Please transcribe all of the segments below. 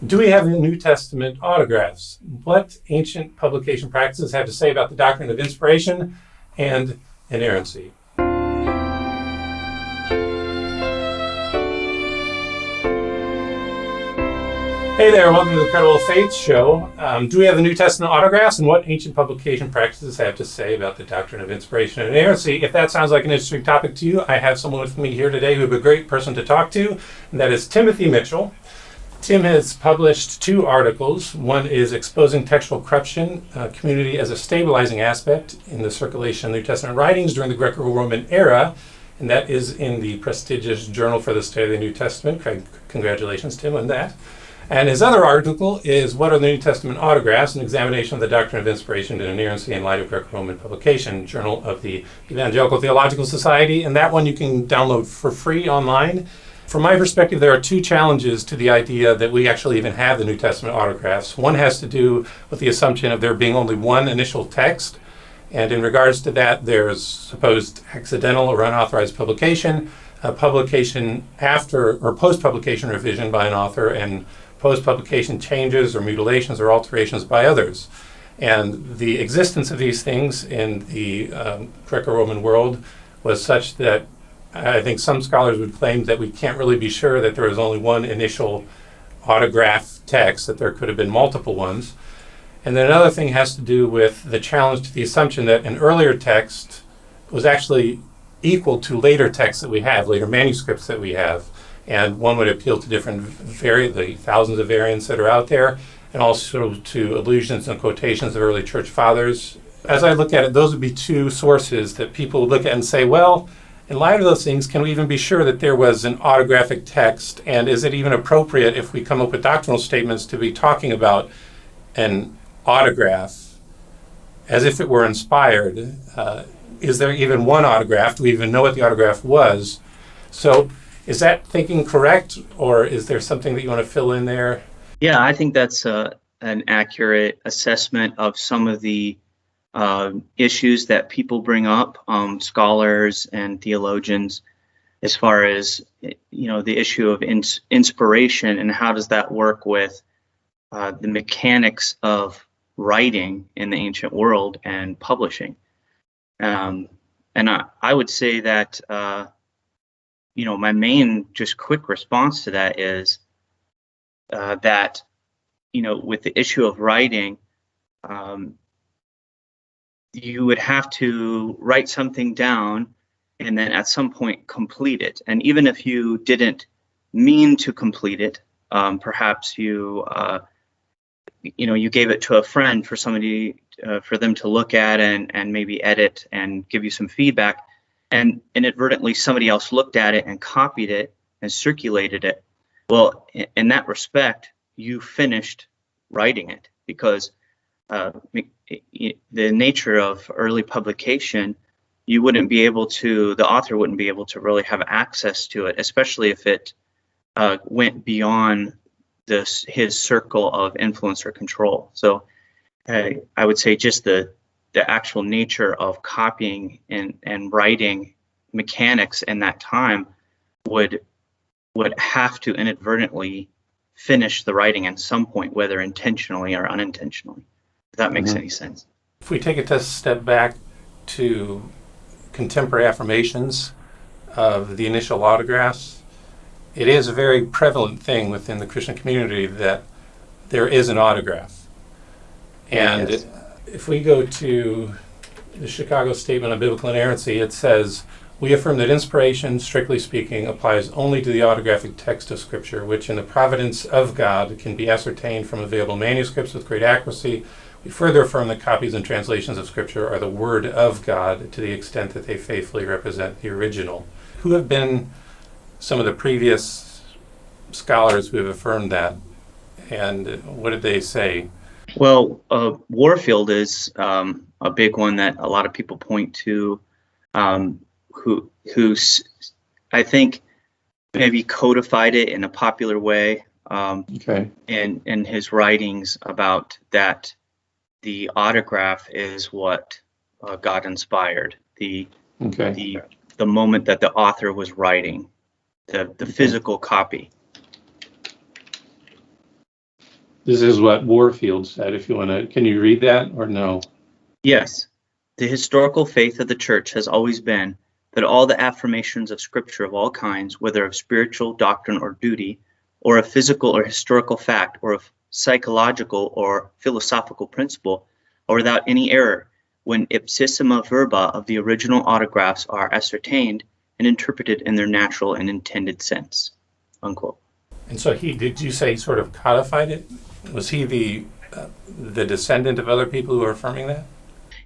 Do we have New Testament autographs? What ancient publication practices have to say about the doctrine of inspiration and inerrancy? Hey there, welcome to the Credible Faith Show. Do we have the New Testament autographs, and what ancient publication practices have to say about the doctrine of inspiration and inerrancy? If that sounds like an interesting topic to you, I have someone with me here today who would be a great person to talk to, and that is Timothy Mitchell. Tim has published 2 articles. One is Exposing Textual Corruption, Community as a Stabilizing Aspect in the Circulation of New Testament Writings during the Greco-Roman Era, and that is in the prestigious Journal for the Study of the New Testament. Congratulations, Tim, on that. And his other article is What Are the New Testament Autographs? An Examination of the Doctrine of Inspiration and Inerrancy in Light of Greco-Roman Publication, Journal of the Evangelical Theological Society. And that one you can download for free online. From my perspective, there are 2 challenges to the idea that we actually even have the New Testament autographs. One has to do with the assumption of there being only one initial text. And in regards to that, there's supposed accidental or unauthorized publication, publication after or post-publication revision by an author, and post-publication changes or mutilations or alterations by others. And the existence of these things in the Greco-Roman world was such that I think some scholars would claim that we can't really be sure that there was only one initial autograph text, that there could have been multiple ones. And then another thing has to do with the challenge to the assumption that an earlier text was actually equal to later texts that we have, later manuscripts that we have. And one would appeal to the thousands of variants that are out there, and also to allusions and quotations of early church fathers. As I look at it, those would be 2 sources that people would look at and say, well, in light of those things, can we even be sure that there was an autographic text? And is it even appropriate if we come up with doctrinal statements to be talking about an autograph as if it were inspired? Is there even one autograph? Do we even know what the autograph was? So is that thinking correct, or is there something that you want to fill in there? Yeah, I think that's an accurate assessment of some of the issues that people bring up, scholars and theologians, as far as the issue of inspiration and how does that work with the mechanics of writing in the ancient world and publishing. And I would say that my main just quick response to that is that with the issue of writing, you would have to write something down and then at some point complete it. And even if you didn't mean to complete it, perhaps you gave it to a friend for somebody for them to look at and maybe edit and give you some feedback, and inadvertently somebody else looked at it and copied it and circulated it. Well, in that respect, you finished writing it, because the nature of early publication, the author wouldn't be able to really have access to it, especially if it went beyond his circle of influence or control. So I would say just the actual nature of copying and writing mechanics in that time would have to inadvertently finish the writing at some point, whether intentionally or unintentionally. If that makes any sense. If we take a step back to contemporary affirmations of the initial autographs, it is a very prevalent thing within the Christian community that there is an autograph. And Yes. If we go to the Chicago Statement on Biblical Inerrancy, it says, "We affirm that inspiration, strictly speaking, applies only to the autographic text of Scripture, which in the providence of God can be ascertained from available manuscripts with great accuracy. We further affirm that copies and translations of Scripture are the Word of God to the extent that they faithfully represent the original." Who have been some of the previous scholars who have affirmed that, and what did they say? Well, Warfield is a big one that a lot of people point to, who's I think maybe codified it in a popular way in his writings about that the autograph is what God inspired. The moment that the author was writing, the physical copy. This is what Warfield said. If you want to, can you read that or no? Yes. The historical faith of the church has always been that all the affirmations of scripture of all kinds, whether of spiritual doctrine or duty, or of physical or historical fact, or of psychological or philosophical principle, are without any error when ipsissima verba of the original autographs are ascertained and interpreted in their natural and intended sense. Unquote. And so did you say he sort of codified it? Was he the descendant of other people who are affirming that?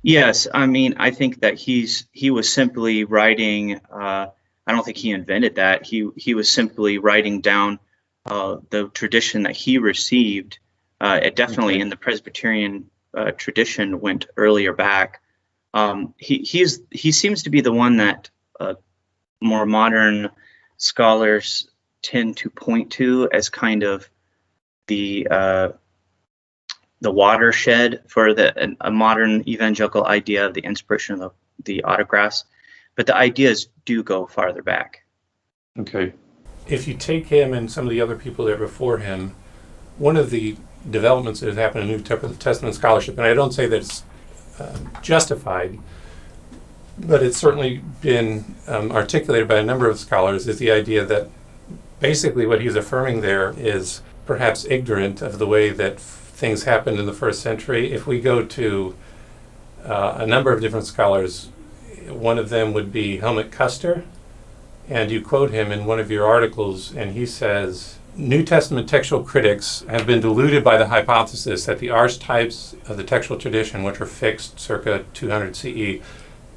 Yes, I mean, I think that he was simply writing. I don't think he invented that. He was simply writing down the tradition that he received. It definitely in the Presbyterian tradition went earlier back. He seems to be the one that more modern scholars tend to point to as kind of the watershed for a modern evangelical idea of the inspiration of the autographs, but the ideas do go farther back. Okay. If you take him and some of the other people there before him, one of the developments that has happened in New Testament scholarship, and I don't say that it's justified, but it's certainly been articulated by a number of scholars, is the idea that basically what he's affirming there is perhaps ignorant of the way that things happened in the first century. If we go to a number of different scholars, one of them would be Helmut Custer, and you quote him in one of your articles, and he says, New Testament textual critics have been deluded by the hypothesis that the archetypes of the textual tradition, which are fixed circa 200 CE,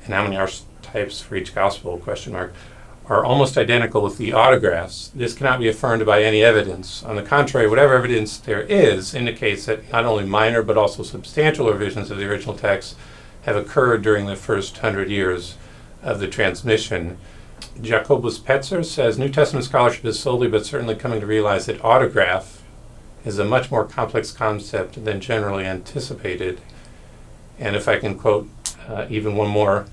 and how many archetypes for each gospel, are almost identical with the autographs. This cannot be affirmed by any evidence. On the contrary, whatever evidence there is indicates that not only minor but also substantial revisions of the original text have occurred during the first 100 years of the transmission. Jacobus Petzer says New Testament scholarship is slowly but certainly coming to realize that autograph is a much more complex concept than generally anticipated. And if I can quote even one more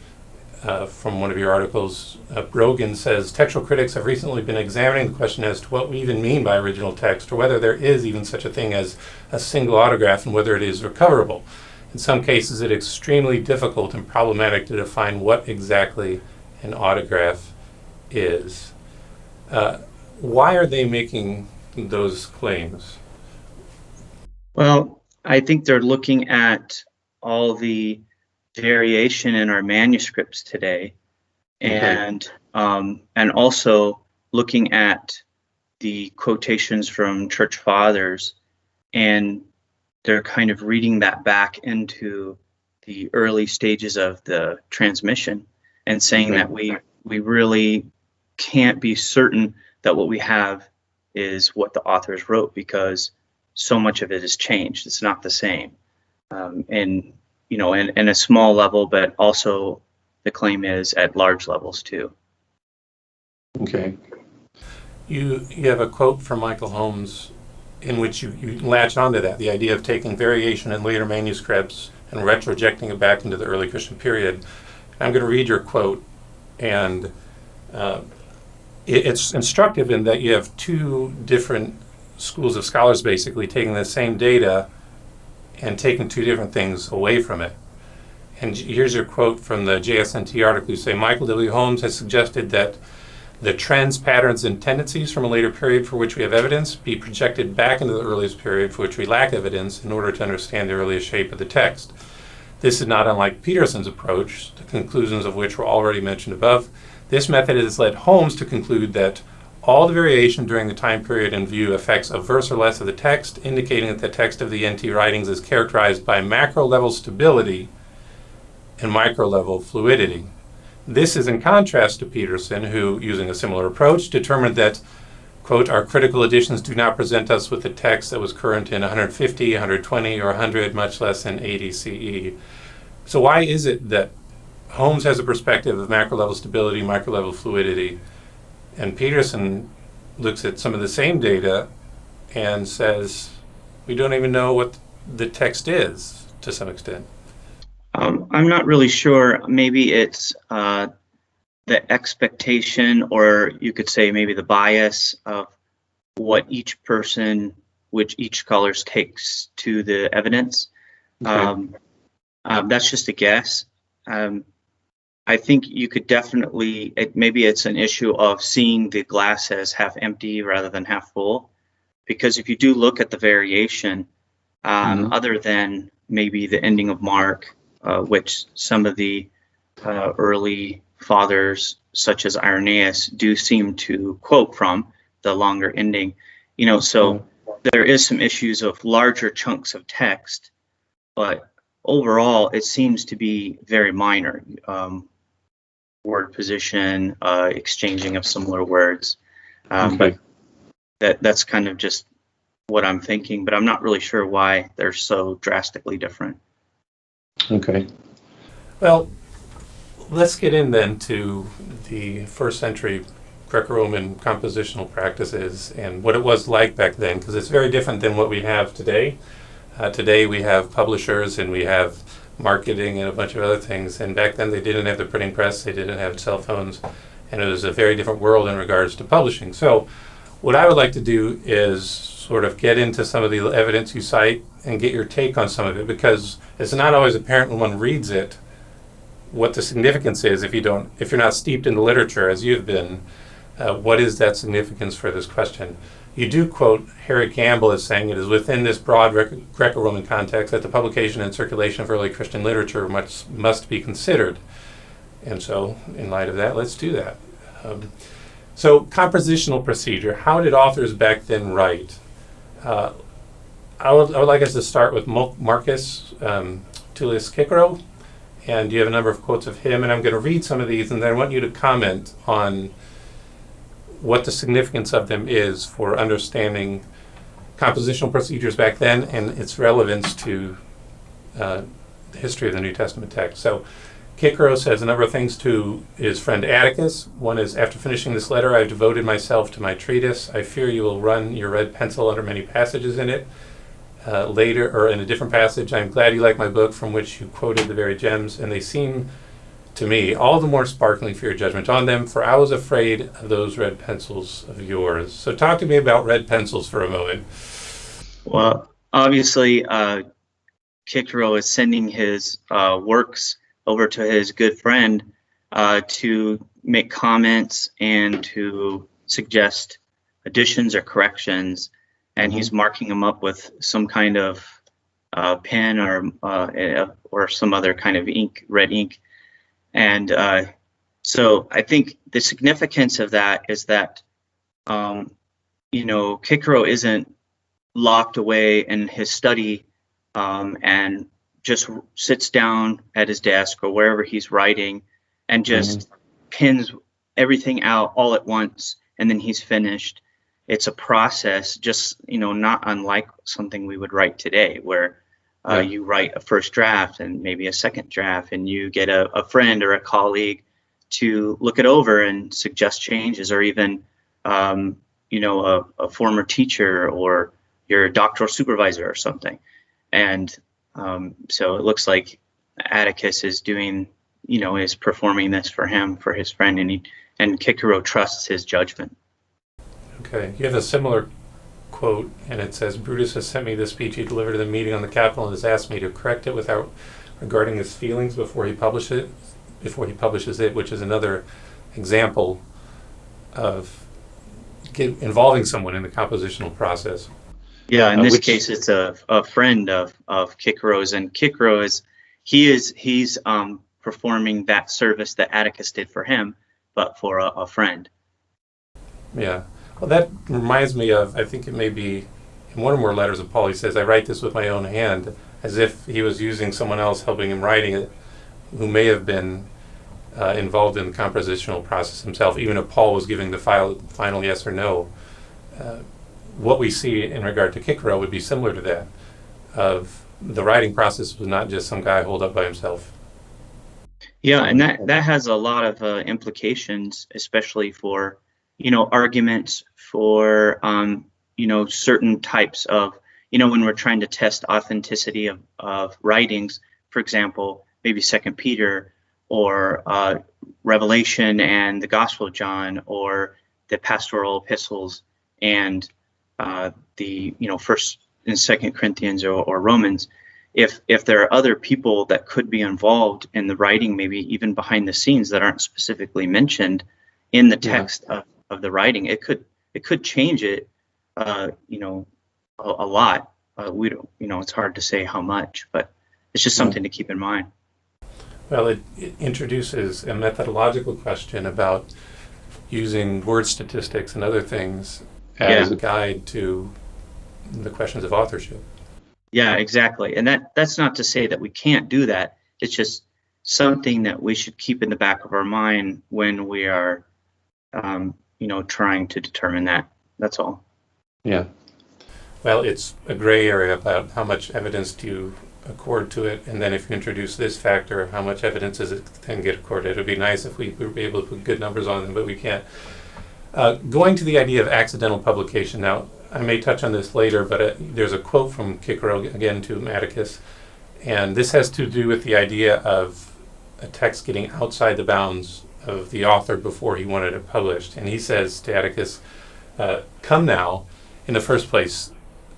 from one of your articles, Brogan says, textual critics have recently been examining the question as to what we even mean by original text, or whether there is even such a thing as a single autograph and whether it is recoverable. In some cases, it is extremely difficult and problematic to define what exactly an autograph is. Why are they making those claims? Well, I think they're looking at all the variation in our manuscripts today, and also looking at the quotations from church fathers, and they're kind of reading that back into the early stages of the transmission and saying that we really can't be certain that what we have is what the authors wrote, because so much of it has changed. It's not the same. And you know, in a small level, but also the claim is at large levels too. Okay. You have a quote from Michael Holmes in which you latch onto that, the idea of taking variation in later manuscripts and retrojecting it back into the early Christian period. I'm going to read your quote, and it's instructive in that you have two different schools of scholars basically taking the same data and taking two different things away from it. And here's your quote from the JSNT article. You say, Michael W. Holmes has suggested that the trends, patterns, and tendencies from a later period for which we have evidence be projected back into the earliest period for which we lack evidence in order to understand the earliest shape of the text. This is not unlike Peterson's approach, the conclusions of which were already mentioned above. This method has led Holmes to conclude that all the variation during the time period in view affects a verse or less of the text, indicating that the text of the NT writings is characterized by macro-level stability and micro-level fluidity. This is in contrast to Peterson, who, using a similar approach, determined that, quote, our critical editions do not present us with a text that was current in 150, 120, or 100, much less in 80 CE. So why is it that Holmes has a perspective of macro-level stability, micro-level fluidity, and Peterson looks at some of the same data and says, we don't even know what the text is to some extent? I'm not really sure. Maybe it's the expectation, or you could say maybe the bias of what each person which each scholar takes to the evidence. Okay. That's just a guess. I think you could definitely, maybe it's an issue of seeing the glass as half empty rather than half full. Because if you do look at the variation, other than maybe the ending of Mark, which some of the early fathers, such as Irenaeus, do seem to quote from the longer ending, so there is some issues of larger chunks of text, but overall it seems to be very minor. Word position, exchanging of similar words, but that's kind of just what I'm thinking, but I'm not really sure why they're so drastically different. Okay. Well, let's get in then to the first century Greco-Roman compositional practices and what it was like back then, because it's very different than what we have today. Today we have publishers and we have marketing and a bunch of other things, and back then they didn't have the printing press, they didn't have cell phones, and it was a very different world in regards to publishing. So what I would like to do is sort of get into some of the evidence you cite and get your take on some of it, because it's not always apparent when one reads it what the significance is if you're not steeped in the literature as you've been. What is that significance for this question? You do quote Harry Gamble as saying it is within this broad Greco-Roman context that the publication and circulation of early Christian literature must be considered. And so, in light of that, let's do that. So, compositional procedure. How did authors back then write? I would like us to start with Marcus Tullius Cicero, and you have a number of quotes of him, and I'm going to read some of these, and then I want you to comment on what the significance of them is for understanding compositional procedures back then and its relevance to the history of the New Testament text. So Cicero says a number of things to his friend Atticus. One is, after finishing this letter, I have devoted myself to my treatise. I fear you will run your red pencil under many passages in it. Later, or in a different passage, I am glad you like my book from which you quoted the very gems, and they seem to me all the more sparkling for your judgment on them, for I was afraid of those red pencils of yours. So talk to me about red pencils for a moment. Well, obviously, Cicero is sending his works over to his good friend to make comments and to suggest additions or corrections, and he's marking them up with some kind of pen or some other kind of ink, red ink. And so I think the significance of that is that, Cicero isn't locked away in his study and just sits down at his desk or wherever he's writing and just pins everything out all at once, and then he's finished. It's a process, just, not unlike something we would write today, where you write a first draft and maybe a second draft, and you get a friend or a colleague to look it over and suggest changes, or even, a former teacher or your doctoral supervisor or something. And so it looks like Atticus is doing, is performing this for him, for his friend, and Cicero trusts his judgment. Okay, you have a similar quote, and it says, Brutus has sent me the speech he delivered at the meeting on the Capitol and has asked me to correct it without regarding his feelings before he publishes it, which is another example of involving someone in the compositional process. Yeah, in this case, it's a friend of Cicero's, and Cicero he's performing that service that Atticus did for him, but for a friend. Yeah. Well, that reminds me of, I think it may be in one or more letters of Paul, he says, I write this with my own hand, as if he was using someone else helping him writing it, who may have been involved in the compositional process himself, even if Paul was giving the final yes or no. What we see in regard to Cicero would be similar to that, of the writing process was not just some guy holed up by himself. Yeah, and that has a lot of implications, especially for, arguments for, certain types of, when we're trying to test authenticity of writings, for example, maybe 2 Peter or Revelation and the Gospel of John or the pastoral epistles and the First and Second Corinthians or Romans, if there are other people that could be involved in the writing, maybe even behind the scenes that aren't specifically mentioned in the text of the writing, it could change it, a lot. We don't, it's hard to say how much, but it's just something to keep in mind. Well, it introduces a methodological question about using word statistics and other things as a guide to the questions of authorship. Yeah, exactly. And that's not to say that we can't do that. It's just something that we should keep in the back of our mind when we are, trying to determine that. That's all. Yeah. Well, it's a gray area about how much evidence do you accord to it, and then if you introduce this factor, how much evidence does it then get accorded? It would be nice if we were able to put good numbers on them, but we can't. Going to the idea of accidental publication, now I may touch on this later, but there's a quote from Cicero again to Atticus, and this has to do with the idea of a text getting outside the bounds of the author before he wanted it published. And he says to Atticus, come now, in the first place,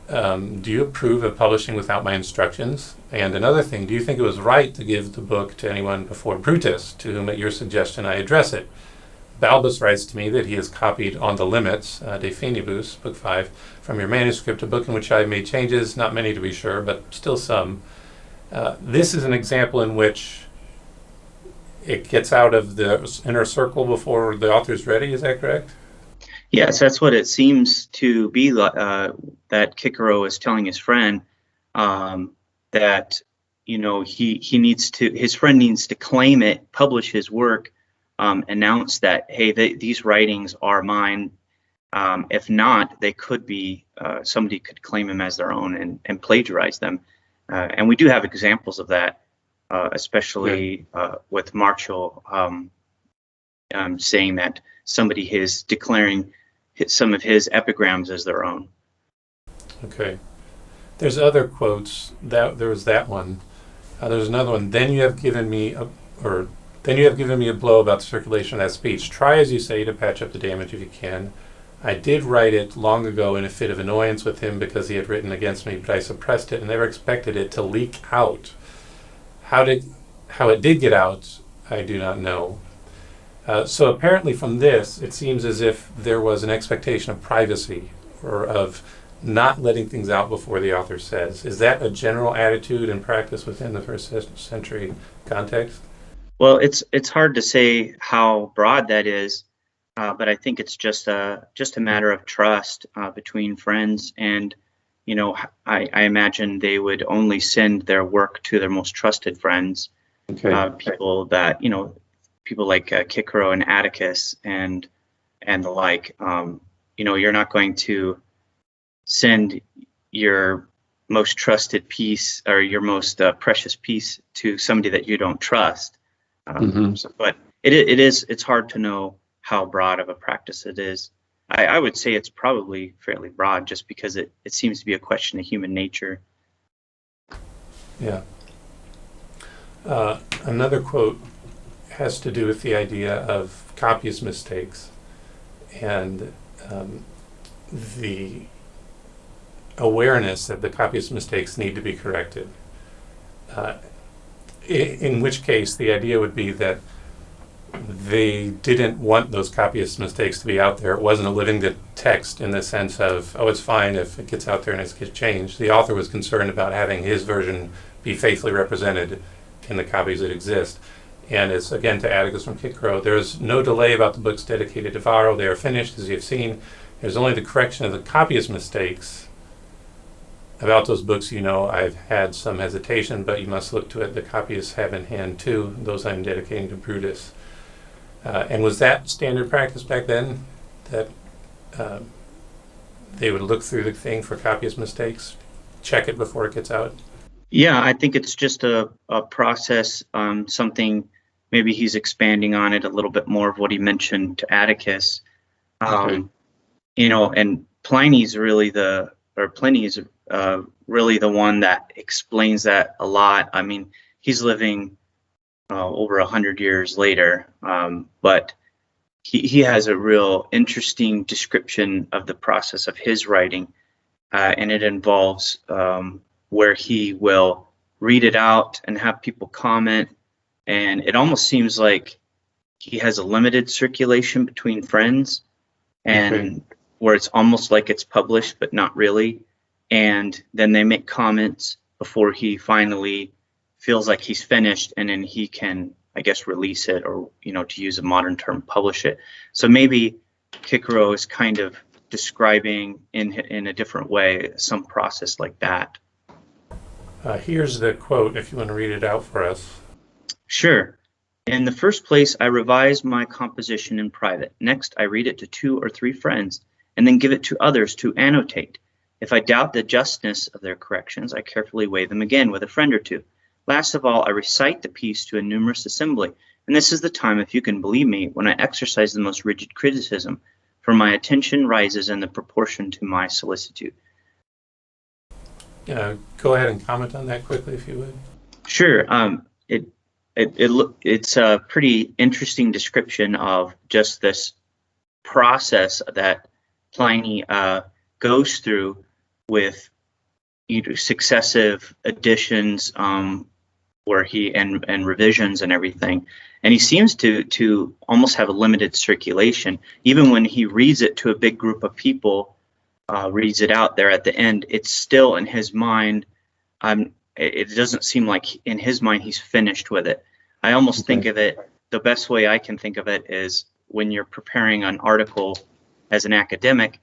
do you approve of publishing without my instructions? And another thing, do you think it was right to give the book to anyone before Brutus, to whom at your suggestion I address it? Balbus writes to me that he has copied On the Limits, De Finibus, Book 5, from your manuscript, a book in which I have made changes, not many to be sure, but still some. This is an example in which it gets out of the inner circle before the author's ready, is that correct? Yes, that's what it seems to be, that Cicero is telling his friend, that he needs to, his friend needs to claim it, publish his work, announce that, hey, these writings are mine. If not, they could be, somebody could claim them as their own and plagiarize them. And we do have examples of that, especially with Martial saying that somebody is declaring some of his epigrams as their own. Okay. There's other quotes. There was that one. There's another one. Then you have given me a blow about the circulation of that speech. Try, as you say, to patch up the damage if you can. I did write it long ago in a fit of annoyance with him because he had written against me, but I suppressed it and never expected it to leak out. How it did get out, I do not know. So apparently from this, it seems as if there was an expectation of privacy or of not letting things out before the author says. Is that a general attitude and practice within the first century context? Well, it's hard to say how broad that is, but I think it's just a matter of trust between friends. And I imagine they would only send their work to their most trusted friends, people that people like Cicero and Atticus and the like. You're not going to send your most trusted piece or your most precious piece to somebody that you don't trust. But it's hard to know how broad of a practice it is. I would say it's probably fairly broad, just because it seems to be a question of human nature. Yeah. Another quote has to do with the idea of copyist mistakes and the awareness that the copyist mistakes need to be corrected. In which case, the idea would be that they didn't want those copyist mistakes to be out there. It wasn't a living text in the sense of, it's fine if it gets out there and it gets changed. The author was concerned about having his version be faithfully represented in the copies that exist. And it's, again, to Atticus from Cicero, there's no delay about the books dedicated to Varro. They are finished, as you've seen. There's only the correction of the copyist mistakes. About those books, I've had some hesitation, but you must look to it. The copyists have in hand, too. Those I'm dedicating to Brutus. And was that standard practice back then, that they would look through the thing for copyist mistakes, check it before it gets out? Yeah, I think it's just a process, something, maybe he's expanding on it a little bit more of what he mentioned to Atticus. And Pliny's really the one that explains that a lot. I mean, he's living over 100 years later, but he has a real interesting description of the process of his writing, and it involves where he will read it out and have people comment, and it almost seems like he has a limited circulation between friends, and where it's almost like it's published but not really, and then they make comments before he finally feels like he's finished, and then he can, I guess, release it, or, to use a modern term, publish it. So maybe Cicero is kind of describing in a different way some process like that. Here's the quote, if you want to read it out for us. Sure. In the first place, I revise my composition in private. Next, I read it to 2 or 3 friends, and then give it to others to annotate. If I doubt the justness of their corrections, I carefully weigh them again with a friend or 2. Last of all, I recite the piece to a numerous assembly, and this is the time, if you can believe me, when I exercise the most rigid criticism, for my attention rises in the proportion to my solicitude. Go ahead and comment on that quickly, if you would. Sure. It's a pretty interesting description of just this process that Pliny goes through with successive editions, where he and revisions and everything, and he seems to almost have a limited circulation. Even when he reads it to a big group of people, reads it out there at the end, it's still in his mind. It doesn't seem like in his mind he's finished with it. I almost think of it, the best way I can think of it is when you're preparing an article as an academic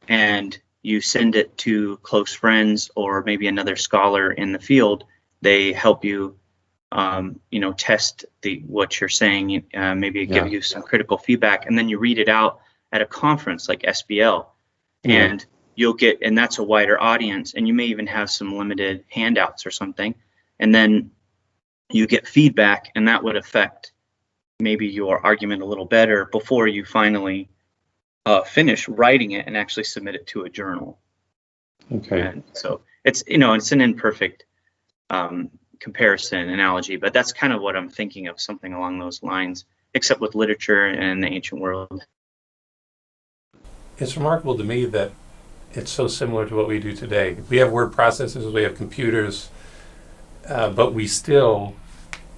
and you send it to close friends or maybe another scholar in the field. They help you, test what you're saying, maybe give you some critical feedback, and then you read it out at a conference like SBL, and you'll get, and that's a wider audience, and you may even have some limited handouts or something, and then you get feedback, and that would affect maybe your argument a little better before you finally finish writing it and actually submit it to a journal. Okay. And so it's an imperfect comparison analogy, but that's kind of what I'm thinking of, something along those lines, except with literature and the ancient world. It's remarkable to me that it's so similar to what we do today. We have word processors, we have computers, but we still,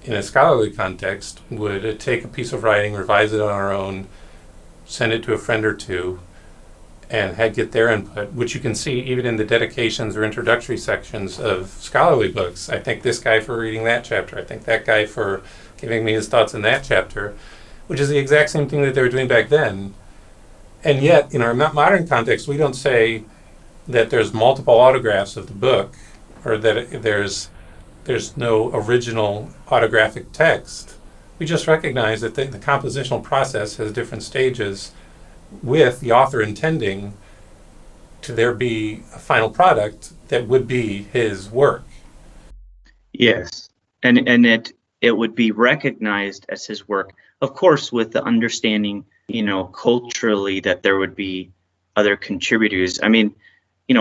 in a scholarly context, would take a piece of writing, revise it on our own, send it to a friend or two, and get their input, which you can see even in the dedications or introductory sections of scholarly books. I thank this guy for reading that chapter. I thank that guy for giving me his thoughts in that chapter, which is the exact same thing that they were doing back then. And yet, in our modern context, we don't say that there's multiple autographs of the book, or that there's no original autographic text. We just recognize that the compositional process has different stages, with the author intending to there be a final product that would be his work. Yes, and it would be recognized as his work, of course, with the understanding, culturally, that there would be other contributors. I mean,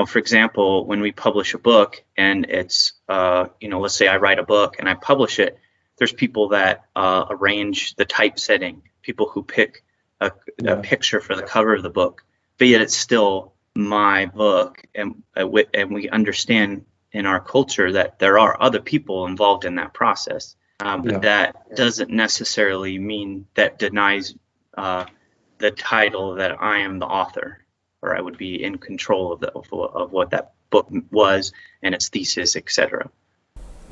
for example, when we publish a book and it's, let's say I write a book and I publish it, there's people that arrange the typesetting, people who pick a picture for the cover of the book, but yet it's still my book, and we understand in our culture that there are other people involved in that process, but that doesn't necessarily mean that denies the title that I am the author, or I would be in control of what that book was and its thesis, etc.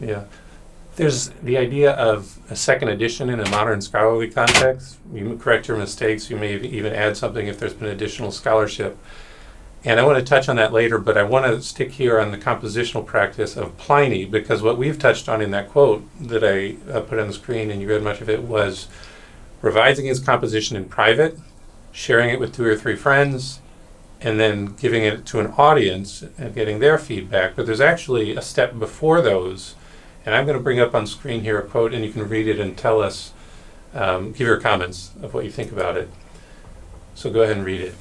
Yeah. There's the idea of a second edition in a modern scholarly context. You correct your mistakes. You may even add something if there's been additional scholarship. And I want to touch on that later, but I want to stick here on the compositional practice of Pliny, because what we've touched on in that quote that I put on the screen, and you read much of it, was revising his composition in private, sharing it with 2 or 3 friends, and then giving it to an audience and getting their feedback. But there's actually a step before those. And I'm going to bring up on screen here a quote, and you can read it and tell us, give your comments of what you think about it. So go ahead and read it.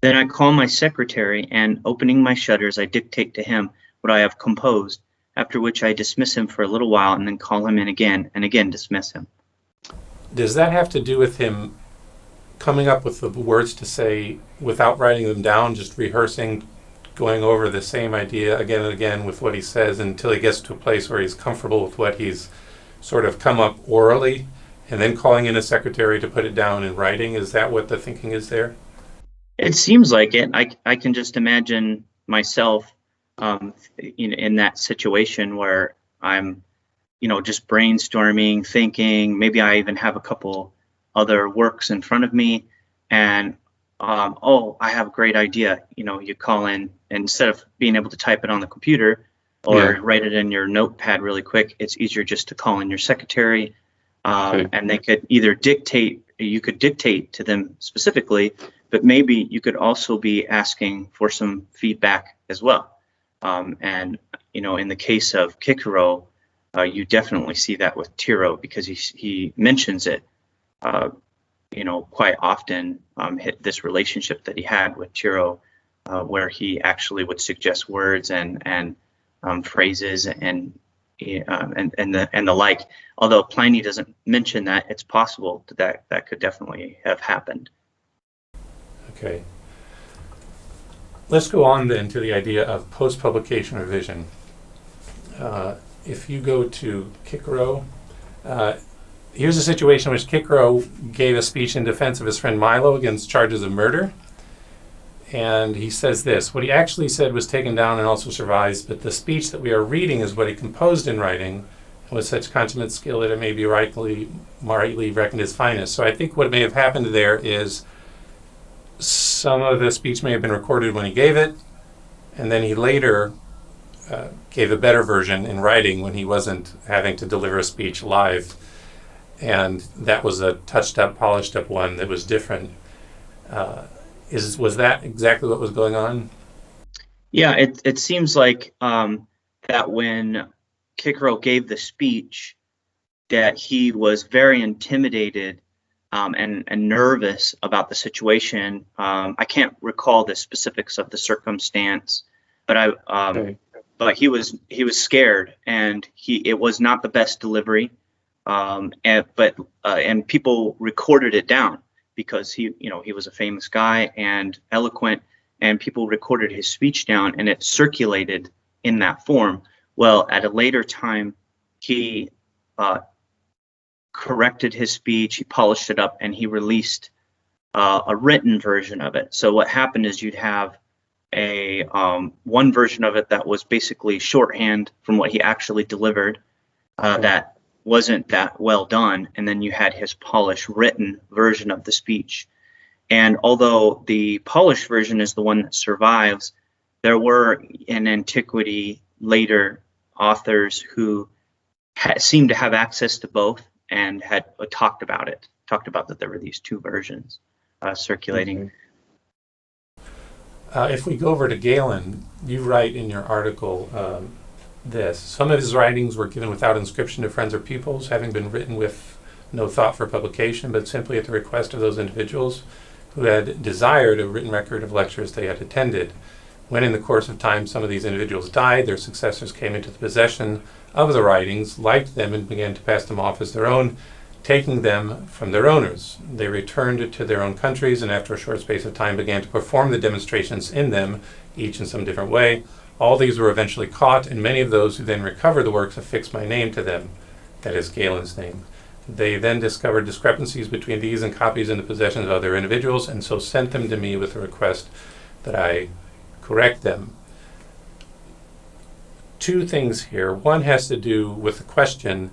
Then I call my secretary, and opening my shutters, I dictate to him what I have composed, after which I dismiss him for a little while and then call him in again and again dismiss him. Does that have to do with him coming up with the words to say without writing them down, just rehearsing, going over the same idea again and again with what he says until he gets to a place where he's comfortable with what he's sort of come up orally, and then calling in a secretary to put it down in writing? Is that what the thinking is there? It seems like it. I can just imagine myself in that situation where I'm, just brainstorming, thinking, maybe I even have a couple other works in front of me, and oh, I have a great idea. You call in, and instead of being able to type it on the computer or write it in your notepad really quick, it's easier just to call in your secretary, and they could either you could dictate to them specifically, but maybe you could also be asking for some feedback as well. And in the case of Cicero, you definitely see that with Tiro, because he mentions it quite often, this relationship that he had with Tiro, where he actually would suggest words and phrases and the like. Although Pliny doesn't mention that, it's possible that could definitely have happened. Okay. Let's go on then to the idea of post-publication revision. If you go to Cicero, here's a situation in which Cicero gave a speech in defense of his friend Milo against charges of murder. And he says this: what he actually said was taken down and also survives, but the speech that we are reading is what he composed in writing, with such consummate skill that it may be rightly reckoned his finest. So I think what may have happened there is some of the speech may have been recorded when he gave it, and then he later gave a better version in writing when he wasn't having to deliver a speech live. And that was a touched up, polished up one that was different. Was that exactly what was going on? Yeah, it seems like that when Cicero gave the speech, that he was very intimidated and nervous about the situation. I can't recall the specifics of the circumstance, but but he was scared, and it was not the best delivery. And people recorded it down because he was a famous guy and eloquent, and people recorded his speech down, and it circulated in that form. Well, at a later time, he corrected his speech, he polished it up, and he released a written version of it. So what happened is you'd have a one version of it that was basically shorthand from what he actually delivered, that wasn't that well done, and then you had his polished written version of the speech. And although the polished version is the one that survives, there were in antiquity later authors who seemed to have access to both and had talked about that there were these two versions circulating. If we go over to Galen, you write in your article this: some of his writings were given without inscription to friends or pupils, having been written with no thought for publication, but simply at the request of those individuals who had desired a written record of lectures they had attended. When in the course of time some of these individuals died, their successors came into the possession of the writings, liked them, and began to pass them off as their own, taking them from their owners. They returned to their own countries, and after a short space of time began to perform the demonstrations in them, each in some different way. All these were eventually caught, and many of those who then recovered the works affixed my name to them, that is Galen's name. They then discovered discrepancies between these and copies in the possession of other individuals, and so sent them to me with a request that I correct them. Two things here. One has to do with the question,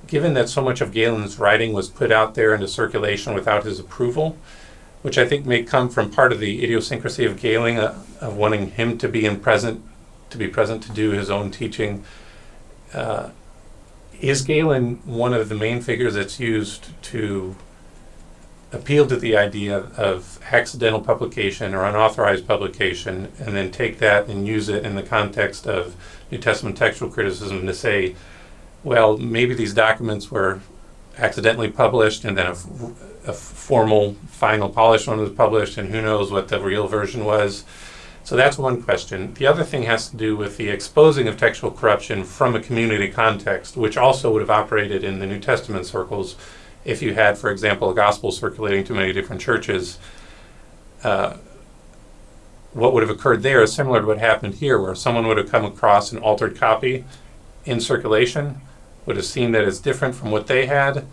given that so much of Galen's writing was put out there into circulation without his approval, which I think may come from part of the idiosyncrasy of Galen, of wanting him to be present to do his own teaching. Is Galen one of the main figures that's used to appeal to the idea of accidental publication or unauthorized publication, and then take that and use it in the context of New Testament textual criticism to say, well, maybe these documents were accidentally published, and then a formal, final, polished one was published, and who knows what the real version was. So that's one question. The other thing has to do with the exposing of textual corruption from a community context, which also would have operated in the New Testament circles if you had, for example, a gospel circulating to many different churches, what would have occurred there is similar to what happened here, where someone would have come across an altered copy in circulation, would have seen that it's different from what they had,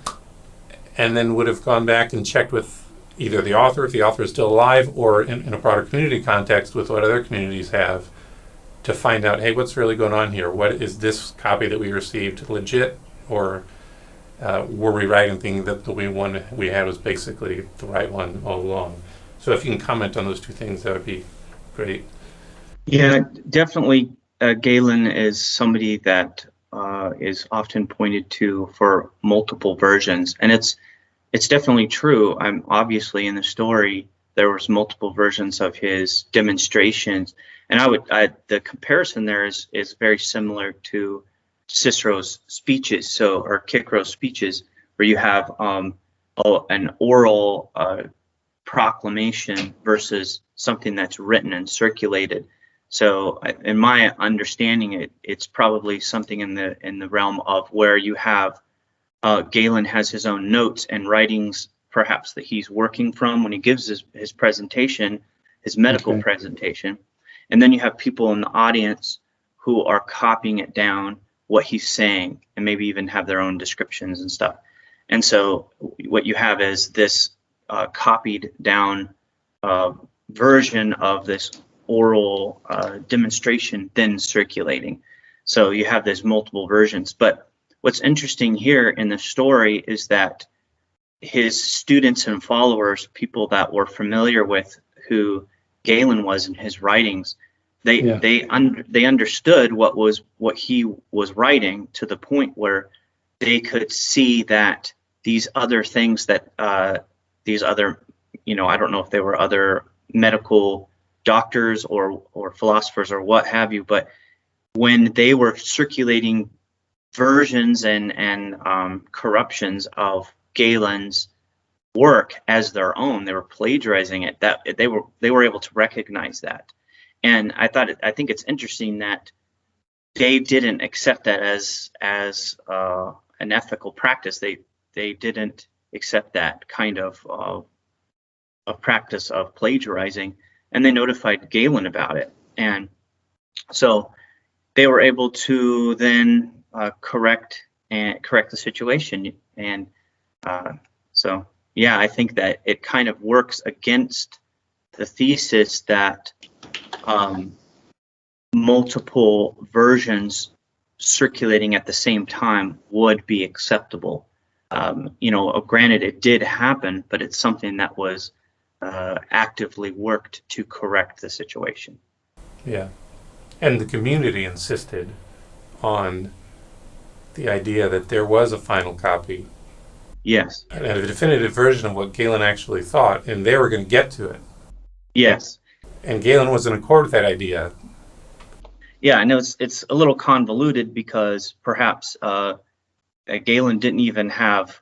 and then would have gone back and checked with either the author, if the author is still alive, or in a broader community context with what other communities have, to find out, hey, what's really going on here? What is this copy that we received legit, or were we writing things that the one we had was basically the right one all along? So if you can comment on those two things, that would be great. Yeah, definitely. Galen is somebody that is often pointed to for multiple versions, and it's definitely true. I'm obviously in the story there was multiple versions of his demonstrations, and the comparison there is very similar to Cicero's speeches, or Cicero's speeches, where you have an oral proclamation versus something that's written and circulated. So, in my understanding, it's probably something in the realm of where you have Galen has his own notes and writings, perhaps that he's working from when he gives his presentation, his medical presentation, and then you have people in the audience who are copying it down, what he's saying, and maybe even have their own descriptions and stuff. And so what you have is this copied down version of this oral demonstration then circulating. So you have these multiple versions. But what's interesting here in the story is that his students and followers, people that were familiar with who Galen was in his writings, they understood what he was writing, to the point where they could see that these other things that these other, I don't know if they were other medical doctors or philosophers or what have you, but when they were circulating versions and corruptions of Galen's work as their own, they were plagiarizing it, that they were able to recognize that. And I think it's interesting that they didn't accept that as an ethical practice. They didn't accept that kind of a practice of plagiarizing, and they notified Galen about it. And so they were able to then correct the situation. And so, yeah, I think that it kind of works against the thesis that multiple versions circulating at the same time would be acceptable. Granted, it did happen, but it's something that was actively worked to correct the situation. Yeah. And the community insisted on the idea that there was a final copy. Yes. And a definitive version of what Galen actually thought, and they were going to get to it. Yes. And Galen was in accord with that idea. Yeah, I know it's a little convoluted, because perhaps Galen didn't even have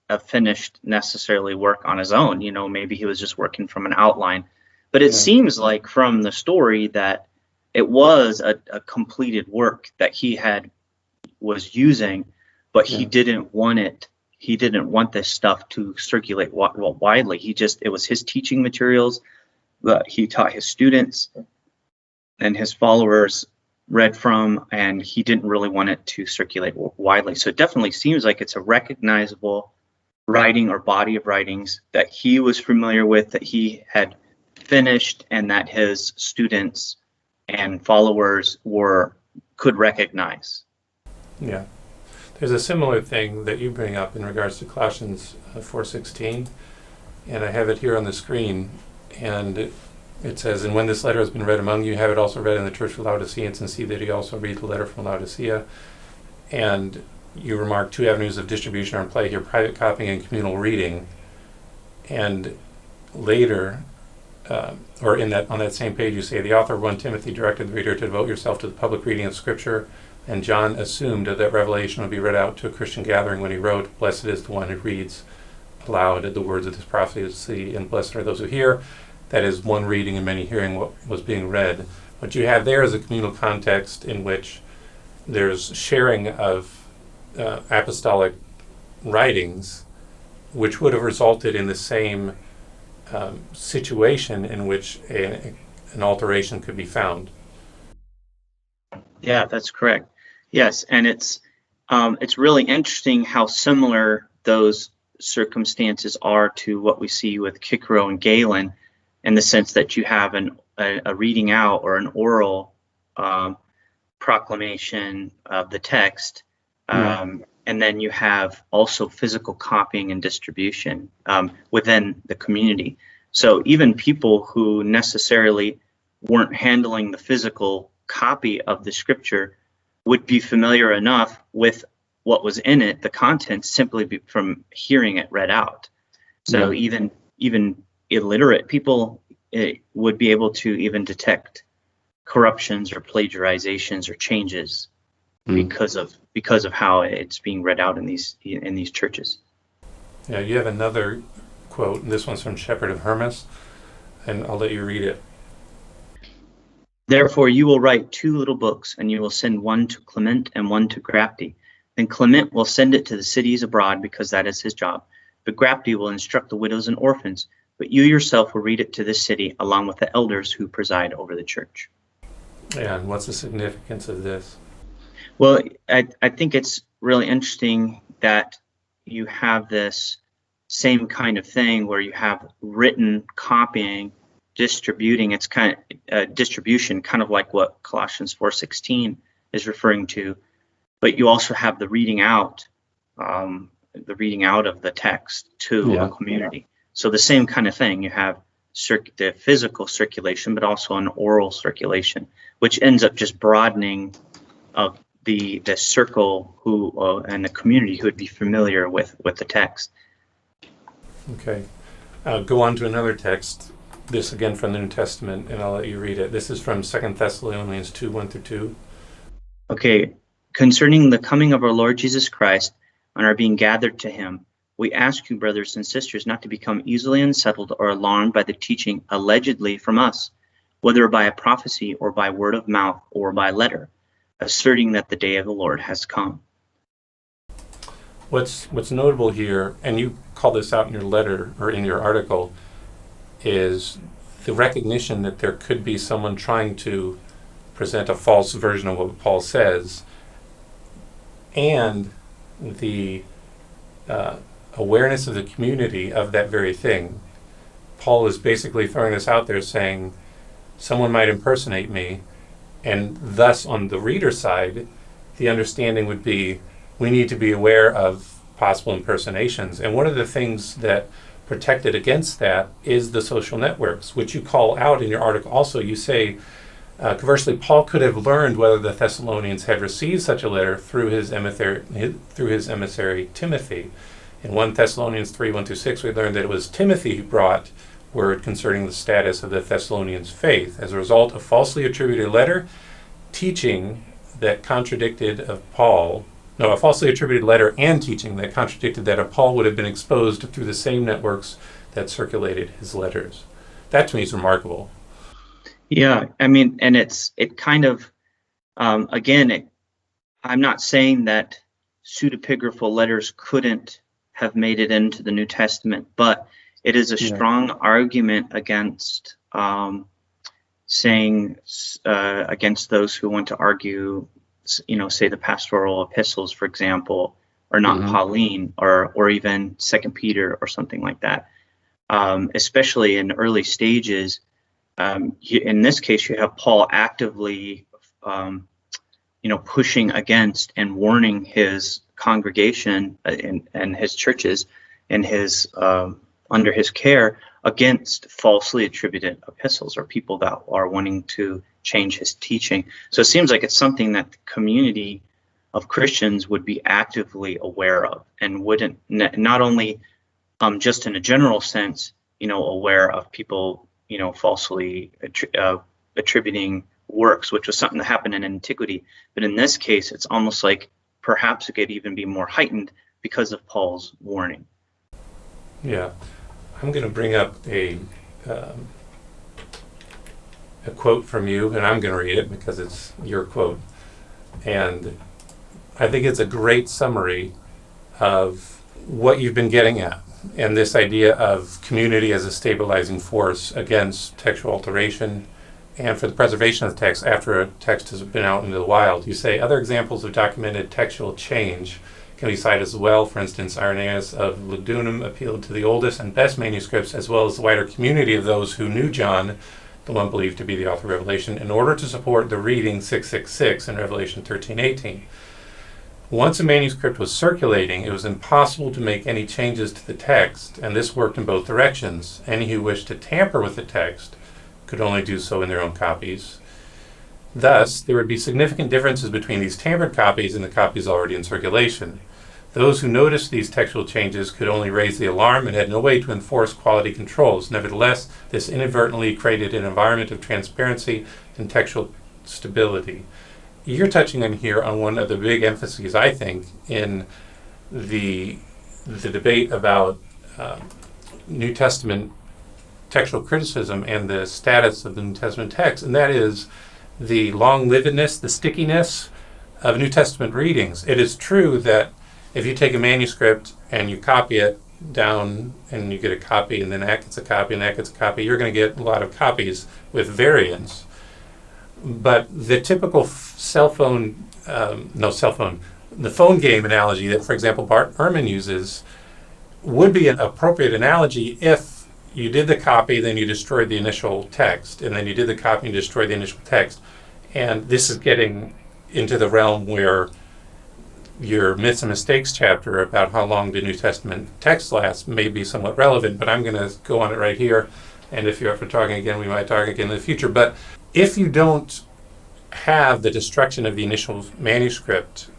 a finished necessarily work on his own. Maybe he was just working from an outline. But it seems like from the story that it was a completed work that he was using, but he didn't want it. He didn't want this stuff to circulate widely. It was his teaching materials that he taught his students and his followers read from, and he didn't really want it to circulate widely. So it definitely seems like it's a recognizable writing or body of writings that he was familiar with, that he had finished, and that his students and followers could recognize. Yeah. There's a similar thing that you bring up in regards to Colossians 4:16, and I have it here on the screen, and it says, "And when this letter has been read among you, have it also read in the church of Laodiceans, and see that you also read the letter from Laodicea." And you remark 2 avenues of distribution are in play here: private copying and communal reading. And later, or on that same page, you say, "The author of 1 Timothy directed the reader to devote yourself to the public reading of Scripture, and John assumed that revelation would be read out to a Christian gathering when he wrote, 'Blessed is the one who reads aloud the words of this prophecy, and blessed are those who hear.'" That is one reading and many hearing what was being read. What you have there is a communal context in which there's sharing of apostolic writings, which would have resulted in the same situation in which an alteration could be found. Yeah, that's correct. Yes, and it's really interesting how similar those circumstances are to what we see with Cicero and Galen, in the sense that you have a reading out or an oral proclamation of the text, and then you have also physical copying and distribution within the community. So even people who necessarily weren't handling the physical copy of the scripture would be familiar enough with what was in it, the content, simply from hearing it read out. So even illiterate people would be able to even detect corruptions or plagiarizations or changes because of how it's being read out in these churches. Yeah, you have another quote, and this one's from Shepherd of Hermas, and I'll let you read it. Therefore you will write 2 little books, and you will send one to Clement and one to Grapte. Then Clement will send it to the cities abroad, because that is his job. But Grapte will instruct the widows and orphans, but you yourself will read it to this city, along with the elders who preside over the church. And what's the significance of this? Well, I think it's really interesting that you have this same kind of thing where you have written copying, distributing. It's kind of distribution, kind of like what Colossians 4:16 is referring to, but you also have the reading out of the text to a community. So the same kind of thing. You have the physical circulation, but also an oral circulation, which ends up just broadening the circle who and the community who would be familiar with the text. Okay. Go on to another text. This again from the New Testament, and I'll let you read it. This is from 2 Thessalonians 2:1-2. Okay. Concerning the coming of our Lord Jesus Christ and our being gathered to him, we ask you, brothers and sisters, not to become easily unsettled or alarmed by the teaching allegedly from us, whether by a prophecy or by word of mouth or by letter, asserting that the day of the Lord has come. What's notable here, and you call this out in your letter or in your article, is the recognition that there could be someone trying to present a false version of what Paul says, and the awareness of the community of that very thing. Paul is basically throwing this out there saying, someone might impersonate me, and thus on the reader side, the understanding would be, we need to be aware of possible impersonations. And one of the things that protected against that is the social networks, which you call out in your article also. You say, conversely, Paul could have learned whether the Thessalonians had received such a letter through his emissary Timothy. In 1 Thessalonians 3:1-6, we learned that it was Timothy who brought word concerning the status of the Thessalonians' faith. As a result, a falsely attributed letter teaching that contradicted of Paul, no, a falsely attributed letter and teaching that contradicted that of Paul would have been exposed through the same networks that circulated his letters. That to me is remarkable. Yeah, I mean, and it kind of, again, I'm not saying that pseudepigraphal letters couldn't have made it into the New Testament, but it is a strong argument against saying against those who want to argue, say the pastoral epistles, for example, are not Pauline or even 2 Peter or something like that. Especially in early stages, in this case, you have Paul actively, pushing against and warning his congregation and his churches and his under his care against falsely attributed epistles or people that are wanting to change his teaching. So it seems like it's something that the community of Christians would be actively aware of and wouldn't not only just in a general sense, aware of people, falsely attributing works, which was something that happened in antiquity. But in this case, it's almost like perhaps it could even be more heightened because of Paul's warning. Yeah. I'm going to bring up a quote from you, and I'm going to read it because it's your quote. And I think it's a great summary of what you've been getting at. and this idea of community as a stabilizing force against textual alteration and for the preservation of the text after a text has been out into the wild. You say other examples of documented textual change can be cited as well. For instance, Irenaeus of Lugdunum appealed to the oldest and best manuscripts as well as the wider community of those who knew John, the one believed to be the author of Revelation, in order to support the reading 666 in Revelation 13:18. Once a manuscript was circulating, it was impossible to make any changes to the text, and this worked in both directions. Any who wished to tamper with the text could only do so in their own copies. Thus, there would be significant differences between these tampered copies and the copies already in circulation. Those who noticed these textual changes could only raise the alarm and had no way to enforce quality controls. Nevertheless, this inadvertently created an environment of transparency and textual stability. You're touching on here on one of the big emphases, I think, in the debate about New Testament textual criticism and the status of the New Testament text, and that is the long-livedness, the stickiness of New Testament readings. It is true that if you take a manuscript and you copy it down and you get a copy and then that gets a copy and that gets a copy, you're going to get a lot of copies with variants. But the typical the phone game analogy that, for example, Bart Ehrman uses would be an appropriate analogy if you did the copy, then you destroyed the initial text, and then you did the copy and destroyed the initial text. And this is getting into the realm where your myths and mistakes chapter about how long the New Testament text lasts may be somewhat relevant, but I'm going to go on it right here. And if you're up for talking again, we might talk again in the future. But if you don't have the destruction of the initial manuscript,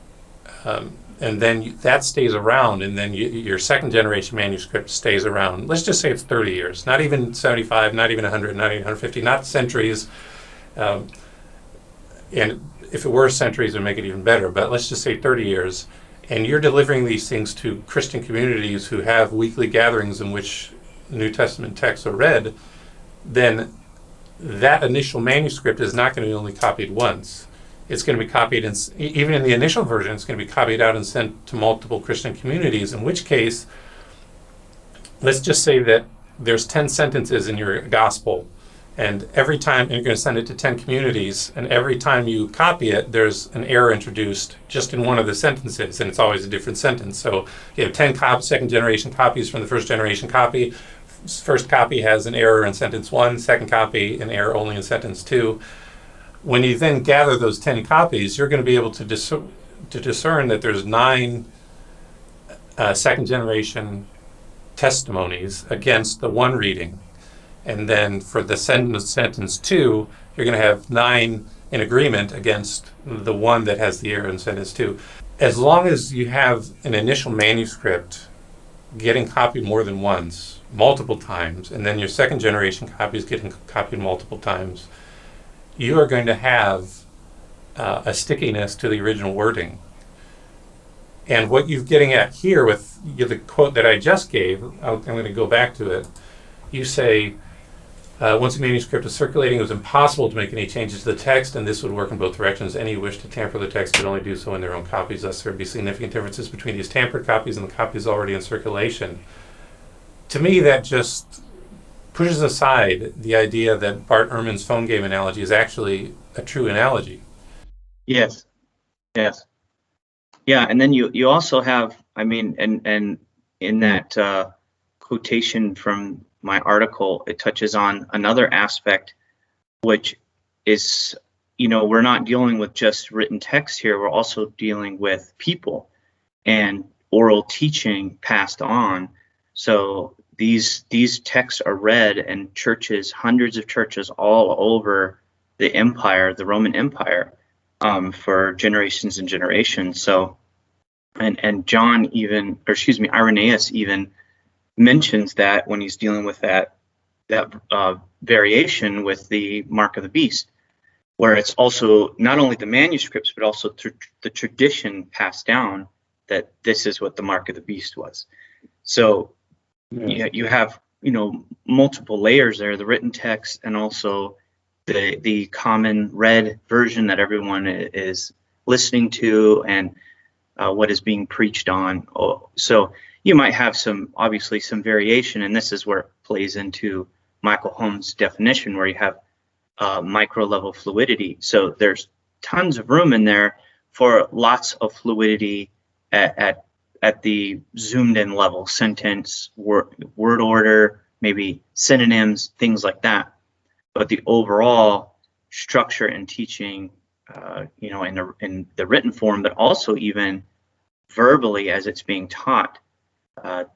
and then that stays around, and then your second generation manuscript stays around. Let's just say it's 30 years, not even 75, not even 100, not even 150, not centuries. And if it were centuries, it would make it even better. But let's just say 30 years, and you're delivering these things to Christian communities who have weekly gatherings in which New Testament texts are read, then that initial manuscript is not going to be only copied once. It's going to be copied, even in the initial version, it's going to be copied out and sent to multiple Christian communities, in which case, let's just say that there's 10 sentences in your gospel, and every time you're going to send it to 10 communities, and every time you copy it, there's an error introduced just in one of the sentences, and it's always a different sentence. So you have 10 second generation copies from the first generation copy. First copy has an error in sentence 1, second copy an error only in sentence 2. When you then gather those 10 copies, you're going to be able to discern that there's 9 second generation testimonies against the one reading. And then for the sentence 2, you're going to have 9 in agreement against the one that has the error in sentence 2. As long as you have an initial manuscript getting copied more than once, multiple times, and then your second generation copy is getting copied multiple times, you are going to have a stickiness to the original wording. And what you're getting at here with the quote that I just gave, I'm going to go back to it. You say, once a manuscript is circulating, it was impossible to make any changes to the text, and this would work in both directions. Any who wish to tamper the text could only do so in their own copies. Thus, there would be significant differences between these tampered copies and the copies already in circulation. To me, that just pushes aside the idea that Bart Ehrman's phone game analogy is actually a true analogy. Yes. Yeah, and then you also have, and in that quotation from my article, it touches on another aspect, which is, we're not dealing with just written text here, we're also dealing with people and oral teaching passed on. So these texts are read in churches, hundreds of churches all over the empire, the Roman Empire, for generations and generations. So, and John Irenaeus even mentions that when he's dealing with that variation with the mark of the beast, where it's also not only the manuscripts but also the tradition passed down that this is what the mark of the beast was. So you have multiple layers there, the written text and also the common read version that everyone is listening to and what is being preached on. So You might have obviously some variation, and this is where it plays into Michael Holmes' definition, where you have micro level fluidity. So there's tons of room in there for lots of fluidity at the zoomed in level, sentence, word order, maybe synonyms, things like that. But the overall structure and teaching, in the written form, but also even verbally as it's being taught,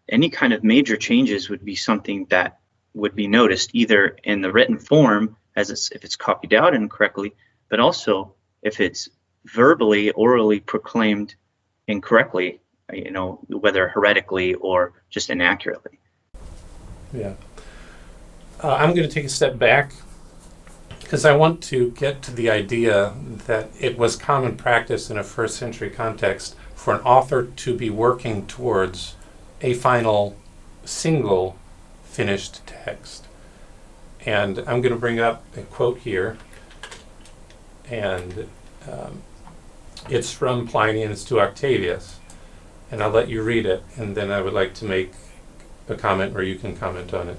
any kind of major changes would be something that would be noticed either in the written form if it's copied out incorrectly, but also if it's verbally, orally proclaimed incorrectly, whether heretically or just inaccurately. Yeah. I'm going to take a step back because I want to get to the idea that it was common practice in a first century context for an author to be working towards a final single finished text. And I'm going to bring up a quote here, and it's from Pliny and it's to Octavius. And I'll let you read it, and then I would like to make a comment, or you can comment on it.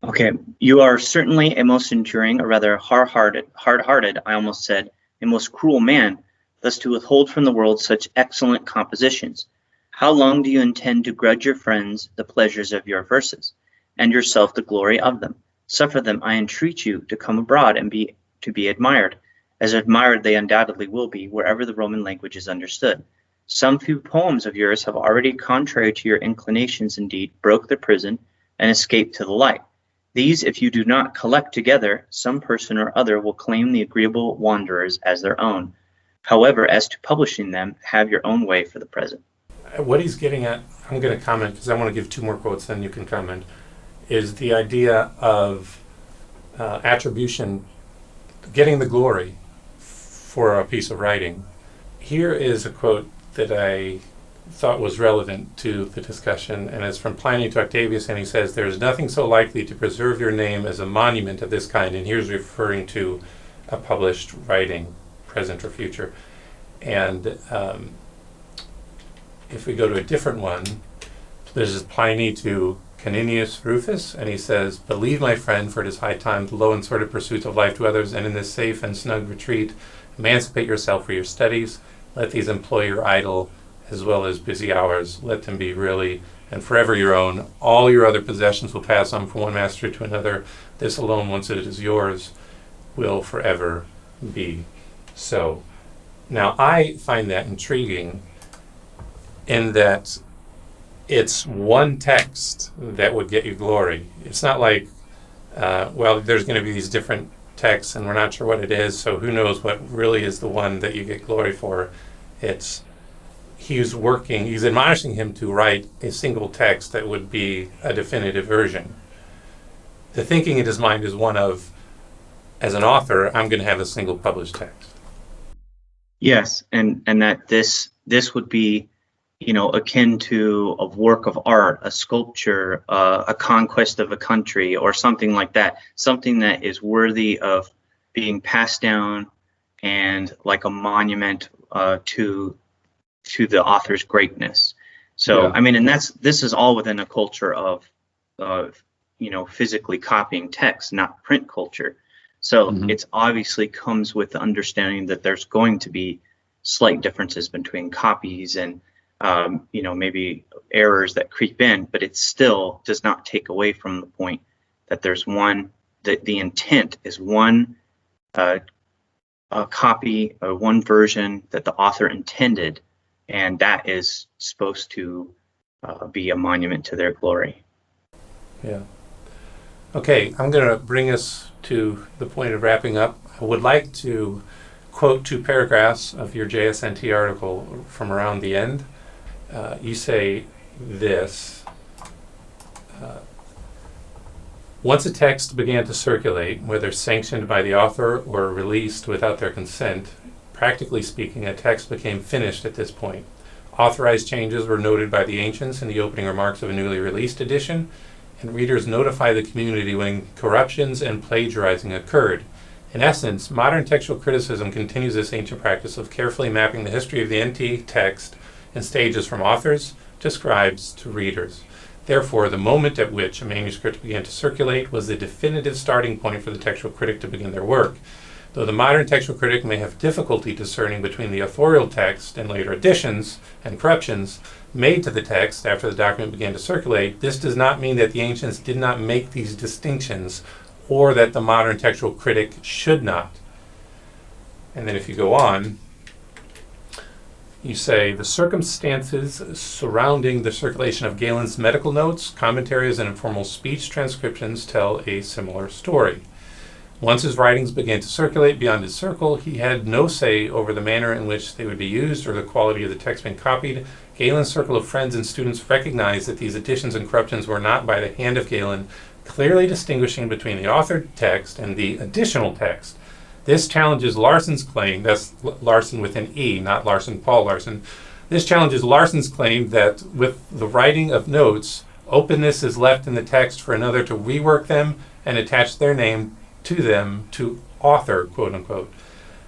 Okay, you are certainly a most enduring, or rather hard-hearted, I almost said, a most cruel man, thus to withhold from the world such excellent compositions. How long do you intend to grudge your friends the pleasures of your verses, and yourself the glory of them? Suffer them, I entreat you, to come abroad and to be admired, as admired they undoubtedly will be wherever the Roman language is understood. Some few poems of yours have already, contrary to your inclinations indeed, broke the prison and escaped to the light. These, if you do not collect together, some person or other will claim the agreeable wanderers as their own. However, as to publishing them, have your own way for the present. What he's getting at, I'm going to comment because I want to give two more quotes, then you can comment, is the idea of attribution, getting the glory for a piece of writing. Here is a quote that I thought was relevant to the discussion, and it's from Pliny to Octavius, and he says, "There is nothing so likely to preserve your name as a monument of this kind," and here's referring to a published writing, present or future. And if we go to a different one, this is Pliny to Caninius Rufus, and he says, "Believe, my friend, for it is high time to low and sordid pursuits of life to others, and in this safe and snug retreat, emancipate yourself for your studies. Let these employ your idle as well as busy hours. Let them be really and forever your own. All your other possessions will pass on from one master to another. This alone, once it is yours, will forever be so." Now, I find that intriguing in that it's one text that would get you glory. It's not like, there's going to be these different texts and we're not sure what it is, so who knows what really is the one that you get glory for. He's admonishing him to write a single text that would be a definitive version. The thinking in his mind is one of, as an author, I'm going to have a single published text. Yes, and that this would be, akin to a work of art, a sculpture, a conquest of a country, or something like that, something that is worthy of being passed down and like a monument to the author's greatness. So, yeah. I mean, and this is all within a culture of physically copying text, not print culture. So It's obviously comes with the understanding that there's going to be slight differences between copies and maybe errors that creep in, but it still does not take away from the point that there's the intent is one copy or one version that the author intended, and that is supposed to be a monument to their glory. Yeah. Okay, I'm going to bring us to the point of wrapping up. I would like to quote 2 paragraphs of your JSNT article from around the end. You say this: once a text began to circulate, whether sanctioned by the author or released without their consent, practically speaking, a text became finished at this point. Authorized changes were noted by the ancients in the opening remarks of a newly released edition, and readers notify the community when corruptions and plagiarizing occurred. In essence, modern textual criticism continues this ancient practice of carefully mapping the history of the NT text in stages from authors describes to readers. Therefore, the moment at which a manuscript began to circulate was the definitive starting point for the textual critic to begin their work. Though the modern textual critic may have difficulty discerning between the authorial text and later additions and corruptions made to the text after the document began to circulate, this does not mean that the ancients did not make these distinctions or that the modern textual critic should not. And then if you go on, you say, the circumstances surrounding the circulation of Galen's medical notes, commentaries, and informal speech transcriptions tell a similar story. Once his writings began to circulate beyond his circle, he had no say over the manner in which they would be used or the quality of the text being copied. Galen's circle of friends and students recognized that these additions and corruptions were not by the hand of Galen, clearly distinguishing between the authored text and the additional text. This challenges Larsson's claim, that's Larsson with an E, not Larson Paul Larsson. This challenges Larsson's claim that with the writing of notes, openness is left in the text for another to rework them and attach their name to them to author, quote unquote.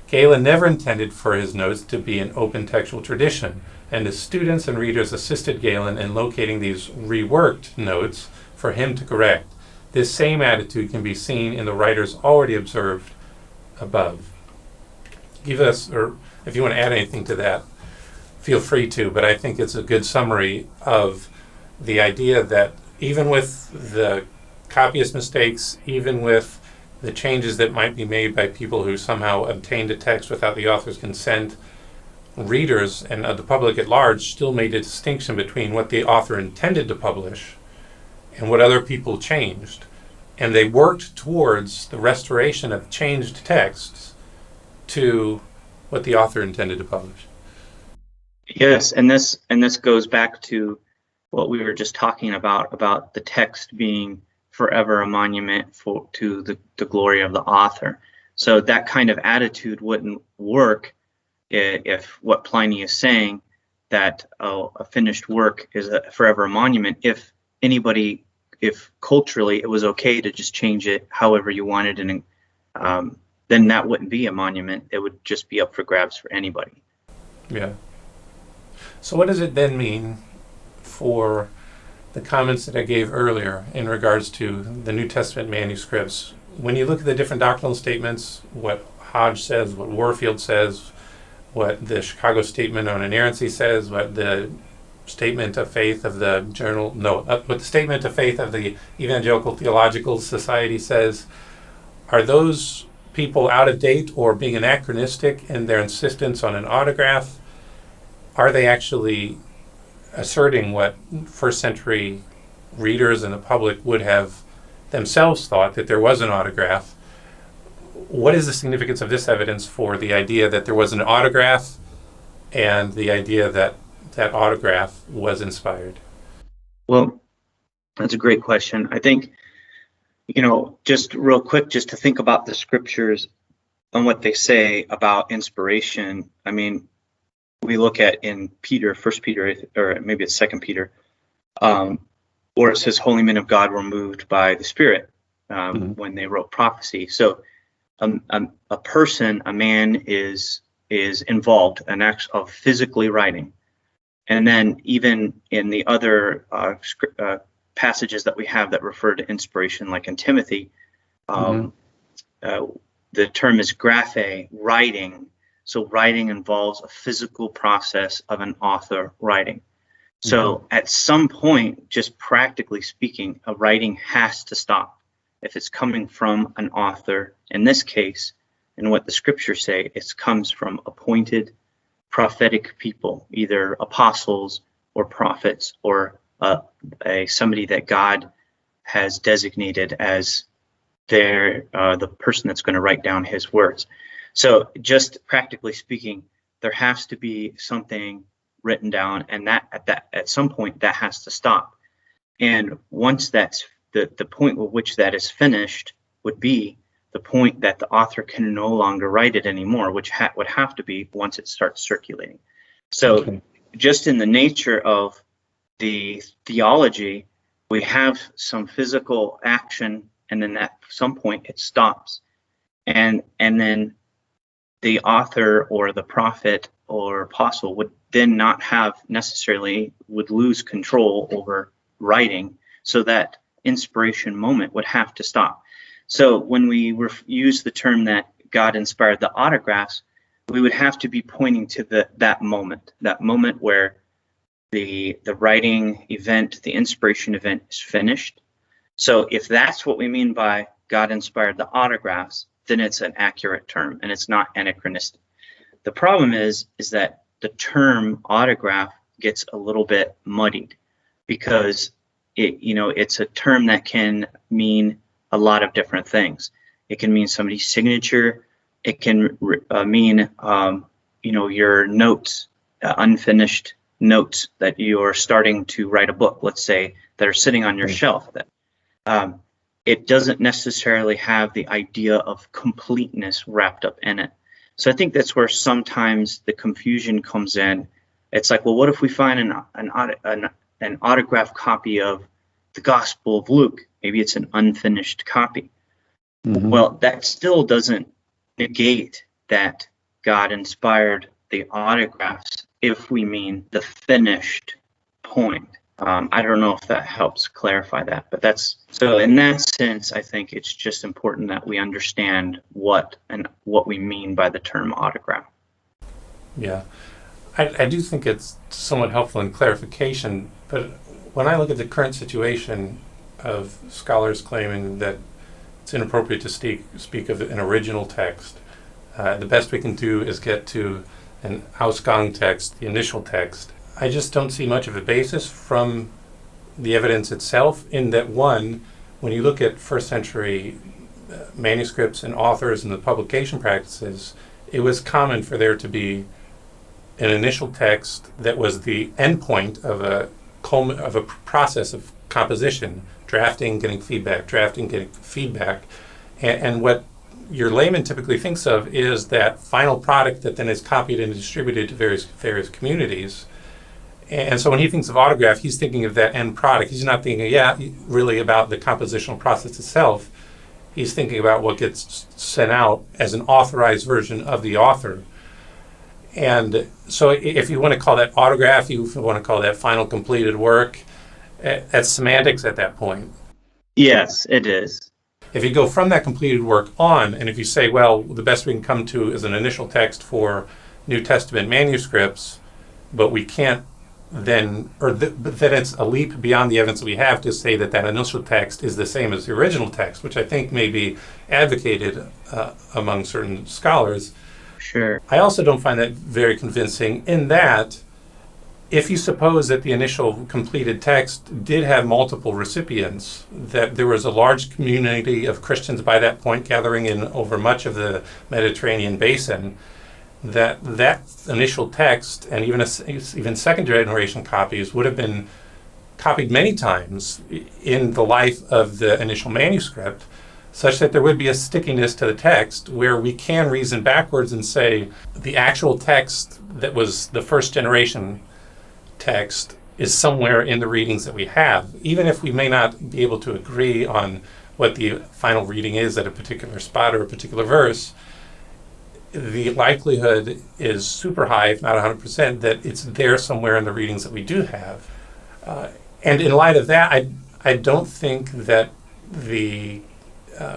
Galen never intended for his notes to be an open textual tradition, and his students and readers assisted Galen in locating these reworked notes for him to correct. This same attitude can be seen in the writers already observed above. Give us, or if you want to add anything to that, feel free to, but I think it's a good summary of the idea that even with the copyist mistakes, even with the changes that might be made by people who somehow obtained a text without the author's consent, readers and the public at large still made a distinction between what the author intended to publish and what other people changed. And they worked towards the restoration of changed texts to what the author intended to publish. Yes, and this goes back to what we were just talking about the text being forever a monument to the glory of the author. So that kind of attitude wouldn't work if what Pliny is saying, that a finished work is forever a monument, if culturally it was okay to just change it however you wanted, and then that wouldn't be a monument. It would just be up for grabs for anybody. Yeah. So what does it then mean for the comments that I gave earlier in regards to the New Testament manuscripts? When you look at the different doctrinal statements, what Hodge says, what Warfield says, what the Chicago Statement on Inerrancy says, what the Statement of Faith of the what the Statement of Faith of the Evangelical Theological Society says, are those people out of date or being anachronistic in their insistence on an autograph? Are they actually asserting what first century readers and the public would have themselves thought, that there was an autograph? What is the significance of this evidence for the idea that there was an autograph and the idea that that autograph was inspired? Well, that's a great question. I think, just real quick, just to think about the scriptures and what they say about inspiration. I mean, we look at in Peter, 1 Peter, or maybe it's 2 Peter, where it says, "Holy men of God were moved by the Spirit when they wrote prophecy." So a person, a man, is involved in acts of physically writing. And then even in the other passages that we have that refer to inspiration, like in Timothy, the term is graphe, writing. So writing involves a physical process of an author writing. So at some point, just practically speaking, a writing has to stop. If it's coming from an author, in this case, and what the scriptures say, it comes from appointed prophetic people, either apostles or prophets, or somebody that God has designated as the person that's going to write down his words. So just practically speaking, there has to be something written down, and that at some point that has to stop. And once that's the point at which that is finished would be the point that the author can no longer write it anymore, which would have to be once it starts circulating. So just in the nature of the theology, we have some physical action, and then at some point it stops. And then the author or the prophet or apostle would then not have necessarily, would lose control over writing, so that inspiration moment would have to stop. So when we use the term that God inspired the autographs, we would have to be pointing to that moment where the writing event, the inspiration event is finished. So if that's what we mean by God inspired the autographs, then it's an accurate term and it's not anachronistic. The problem is that the term autograph gets a little bit muddied, because it's a term that can mean a lot of different things. It can mean somebody's signature. It can mean your notes, unfinished notes that you are starting to write a book, let's say, that are sitting on your shelf. That it doesn't necessarily have the idea of completeness wrapped up in it. So I think that's where sometimes the confusion comes in. It's like, well, what if we find an autographed copy of the Gospel of Luke? Maybe it's an unfinished copy. Mm-hmm. Well, that still doesn't negate that God inspired the autographs if we mean the finished point. I don't know if that helps clarify that, but that's so. In that sense, I think it's just important that we understand what we mean by the term autograph. Yeah, I do think it's somewhat helpful in clarification, but when I look at the current situation of scholars claiming that it's inappropriate to speak of an original text, the best we can do is get to an Ausgang text, the initial text. I just don't see much of a basis from the evidence itself, in that, one, when you look at first century manuscripts and authors and the publication practices, it was common for there to be an initial text that was the endpoint of a process of composition, drafting, getting feedback, and what your layman typically thinks of is that final product that then is copied and distributed to various communities. And so when he thinks of autograph, he's thinking of that end product. He's not thinking, really about the compositional process itself. He's thinking about what gets sent out as an authorized version of the author. And so if you want to call that autograph, you want to call that final completed work, that's semantics at that point. Yes, it is. If you go from that completed work on, and if you say, well, the best we can come to is an initial text for New Testament manuscripts, but we can't then, but then it's a leap beyond the evidence that we have to say that initial text is the same as the original text, which I think may be advocated among certain scholars. Sure. I also don't find that very convincing, in that if you suppose that the initial completed text did have multiple recipients, that there was a large community of Christians by that point gathering in over much of the Mediterranean basin, that initial text and even second generation copies would have been copied many times in the life of the initial manuscript, such that there would be a stickiness to the text where we can reason backwards and say the actual text that was the first generation text is somewhere in the readings that we have, even if we may not be able to agree on what the final reading is at a particular spot or a particular verse. The likelihood is super high, if not 100%, that it's there somewhere in the readings that we do have. And in light of that, I don't think that the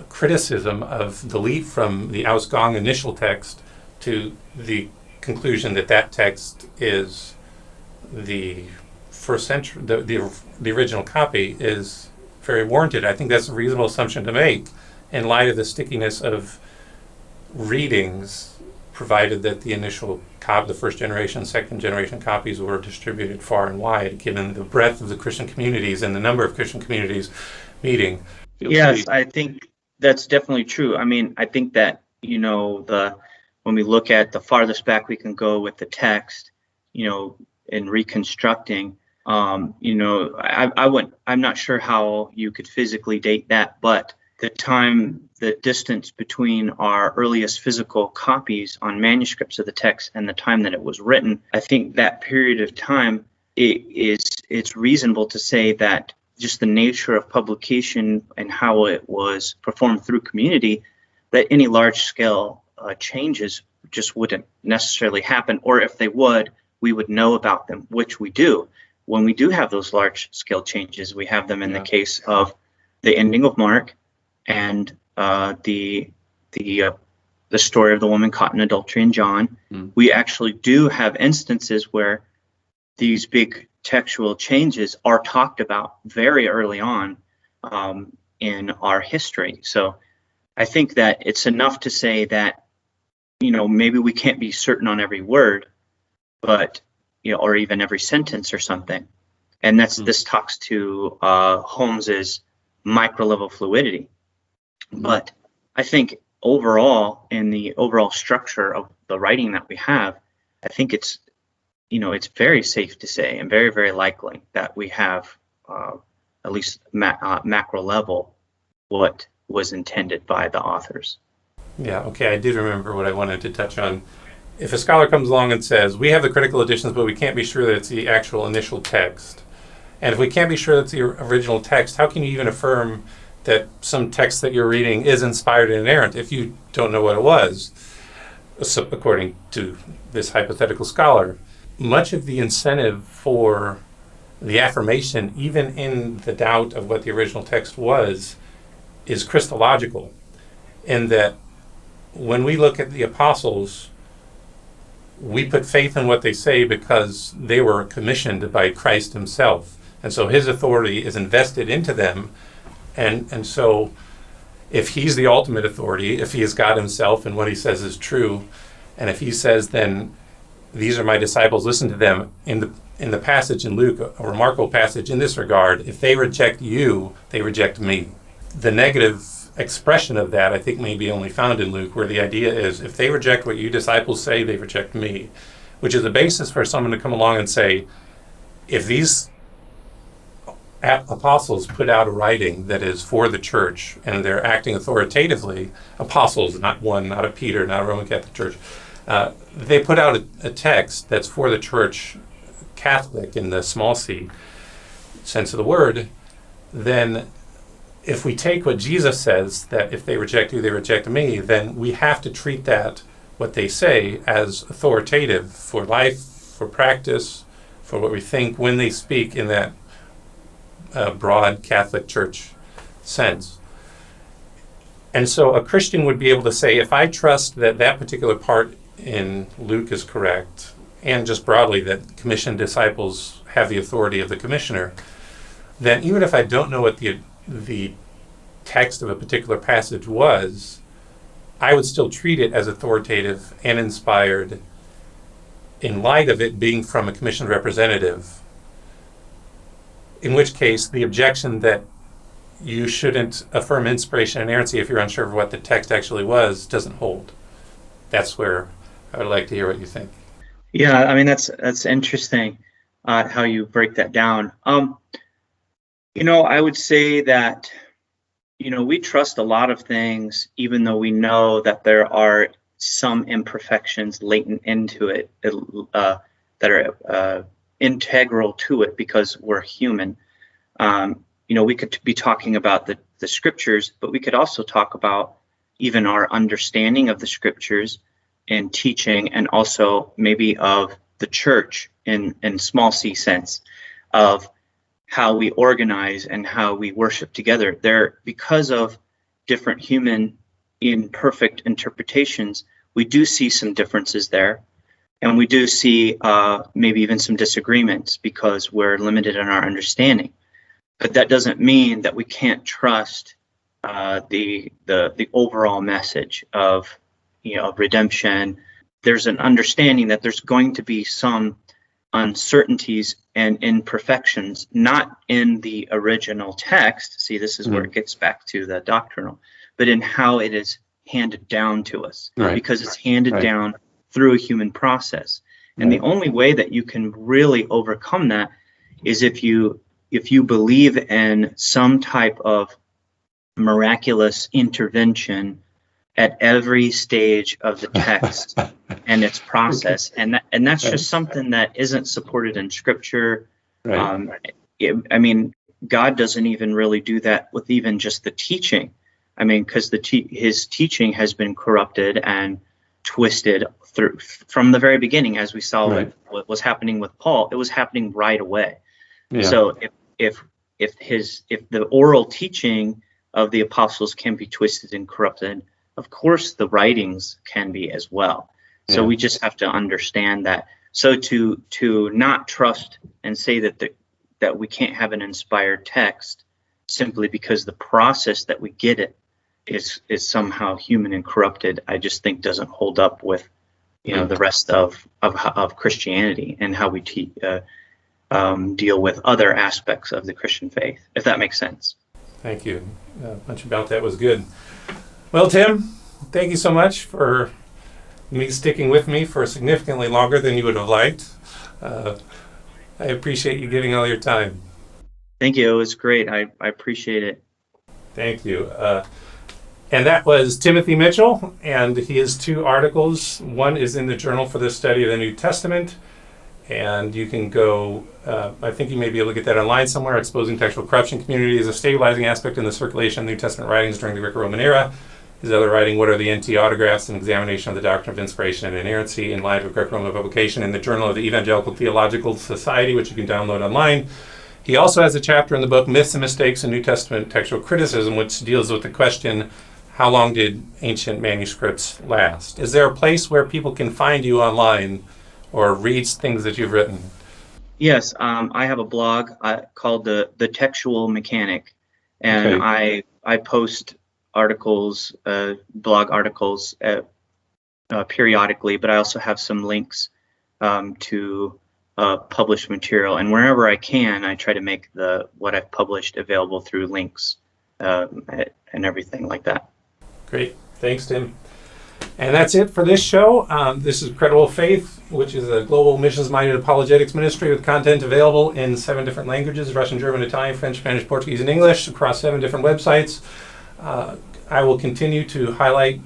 criticism of the leap from the Ausgang initial text to the conclusion that text is the first century, the original copy, is very warranted. I think that's a reasonable assumption to make in light of the stickiness of readings, provided that the initial the first generation, second generation copies were distributed far and wide, given the breadth of the Christian communities and the number of Christian communities meeting. Yes, I think that's definitely true. I mean, I think that, when we look at the farthest back we can go with the text, in reconstructing, I'm not sure how you could physically date that, but the distance between our earliest physical copies on manuscripts of the text and the time that it was written, I think that period of time, it's reasonable to say that just the nature of publication and how it was performed through community, that any large scale changes just wouldn't necessarily happen, or if they would, we would know about them, which we do. When we do have those large scale changes, we have them in the case of the ending of Mark and the story of the woman caught in adultery in John. We actually do have instances where these big textual changes are talked about very early on in our history. So I think that it's enough to say that, maybe we can't be certain on every word, but, or even every sentence or something. And this talks to Holmes's micro level fluidity. But I think overall, in the overall structure of the writing that we have, I think it's very safe to say and very, very likely that we have at least macro level what was intended by the authors. Yeah, okay, I did remember what I wanted to touch on. If a scholar comes along and says, we have the critical editions, but we can't be sure that it's the actual initial text. And if we can't be sure that's the original text, how can you even affirm that some text that you're reading is inspired and inerrant if you don't know what it was, according to this hypothetical scholar? Much of the incentive for the affirmation, even in the doubt of what the original text was, is Christological, in that when we look at the apostles, we put faith in what they say because they were commissioned by Christ himself. And so his authority is invested into them. And so if he's the ultimate authority, if he is God himself and what he says is true, and if he says then, these are my disciples, listen to them, in the passage in Luke, a remarkable passage in this regard, if they reject you, they reject me. The negative expression of that, I think, may be only found in Luke, where the idea is, if they reject what you disciples say, they reject me, which is the basis for someone to come along and say, if these apostles put out a writing that is for the church and they're acting authoritatively, apostles, not a Peter, not a Roman Catholic Church, they put out a text that's for the church Catholic in the small c sense of the word, then if we take what Jesus says, that if they reject you, they reject me, then we have to treat that, what they say, as authoritative for life, for practice, for what we think when they speak in that broad Catholic Church sense. And so a Christian would be able to say, if I trust that that particular part in Luke is correct, and just broadly that commissioned disciples have the authority of the commissioner, then even if I don't know what the text of a particular passage was, I would still treat it as authoritative and inspired in light of it being from a commissioned representative, in which case the objection that you shouldn't affirm inspiration and inerrancy if you're unsure of what the text actually was doesn't hold. That's where I would like to hear what you think. Yeah, I mean, that's interesting how you break that down. I would say that, we trust a lot of things, even though we know that there are some imperfections latent into it that are integral to it because we're human. We could be talking about the scriptures, but we could also talk about even our understanding of the scriptures and teaching, and also maybe of the church in small c sense of how we organize and how we worship together. Because of different human imperfect interpretations, we do see some differences there. And we do see maybe even some disagreements because we're limited in our understanding. But that doesn't mean that we can't trust the overall message of redemption. There's an understanding that there's going to be some uncertainties and imperfections, not in the original text. See, this is where it gets back to the doctrinal, but in how it is handed down to us, because it's handed down through a human process. And the only way that you can really overcome that is if you believe in some type of miraculous intervention at every stage of the text and its process. And that's just something that isn't supported in scripture. God doesn't even really do that with even just the teaching. Because his teaching has been corrupted and twisted through from the very beginning, as we saw Right. what was happening with Paul. It was happening right away. Yeah. So if the oral teaching of the apostles can be twisted and corrupted, of course the writings can be as well. So Yeah. we just have to understand that. So to not trust and say that we can't have an inspired text simply because the process that we get it is somehow human and corrupted, I just think doesn't hold up with the rest of Christianity and how we deal with other aspects of the Christian faith, if that makes sense. Thank you. Much about that was good. Well, Tim, thank you so much for sticking with me for significantly longer than you would have liked. I appreciate you giving all your time. Thank you. It was great. I appreciate it. Thank you. And that was Timothy Mitchell, and he has 2 articles. One is in the Journal for the Study of the New Testament, and you can go, I think you may be able to get that online somewhere, Exposing Textual Corruption Community as a Stabilizing Aspect in the Circulation of New Testament Writings During the Greco-Roman Era. His other writing, What Are the NT Autographs? An Examination of the Doctrine of Inspiration and Inerrancy, in light of Greco-Roman publication in the Journal of the Evangelical Theological Society, which you can download online. He also has a chapter in the book, Myths and Mistakes in New Testament Textual Criticism, which deals with the question, how long did ancient manuscripts last? Is there a place where people can find you online or read things that you've written? Yes, I have a blog called the Textual Mechanic, and Okay. I post articles, blog articles periodically, but I also have some links to published material, and wherever I can, I try to make what I've published available through links and everything like that. Great. Thanks, Tim. And that's it for this show. This is Credible Faith, which is a global missions-minded apologetics ministry with content available in 7 different languages: Russian, German, Italian, French, Spanish, Portuguese, and English, across 7 different websites. I will continue to highlight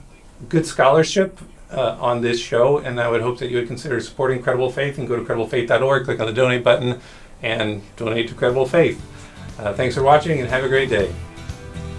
good scholarship on this show, and I would hope that you would consider supporting Credible Faith and go to crediblefaith.org, click on the donate button, and donate to Credible Faith. Thanks for watching, and have a great day.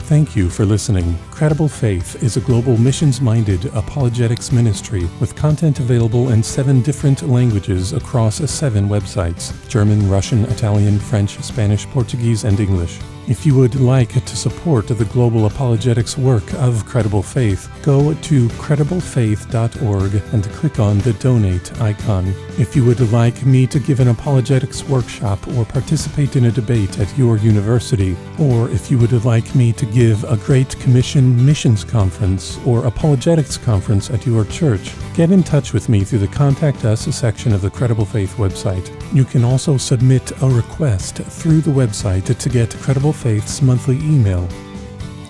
Thank you for listening. Credible Faith is a global missions-minded apologetics ministry with content available in 7 different languages across 7 websites: German, Russian, Italian, French, Spanish, Portuguese, and English. If you would like to support the global apologetics work of Credible Faith, go to crediblefaith.org and click on the donate icon. If you would like me to give an apologetics workshop or participate in a debate at your university, or if you would like me to give a Great Commission missions conference or apologetics conference at your church, get in touch with me through the Contact Us section of the Credible Faith website. You can also submit a request through the website to get Credible Faith's monthly email.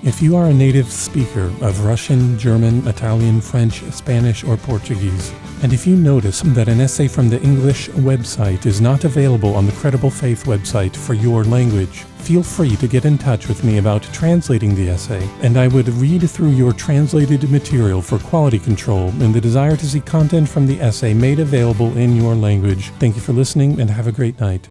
If you are a native speaker of Russian, German, Italian, French, Spanish, or Portuguese, and if you notice that an essay from the English website is not available on the Credible Faith website for your language, feel free to get in touch with me about translating the essay, and I would read through your translated material for quality control and the desire to see content from the essay made available in your language. Thank you for listening, and have a great night.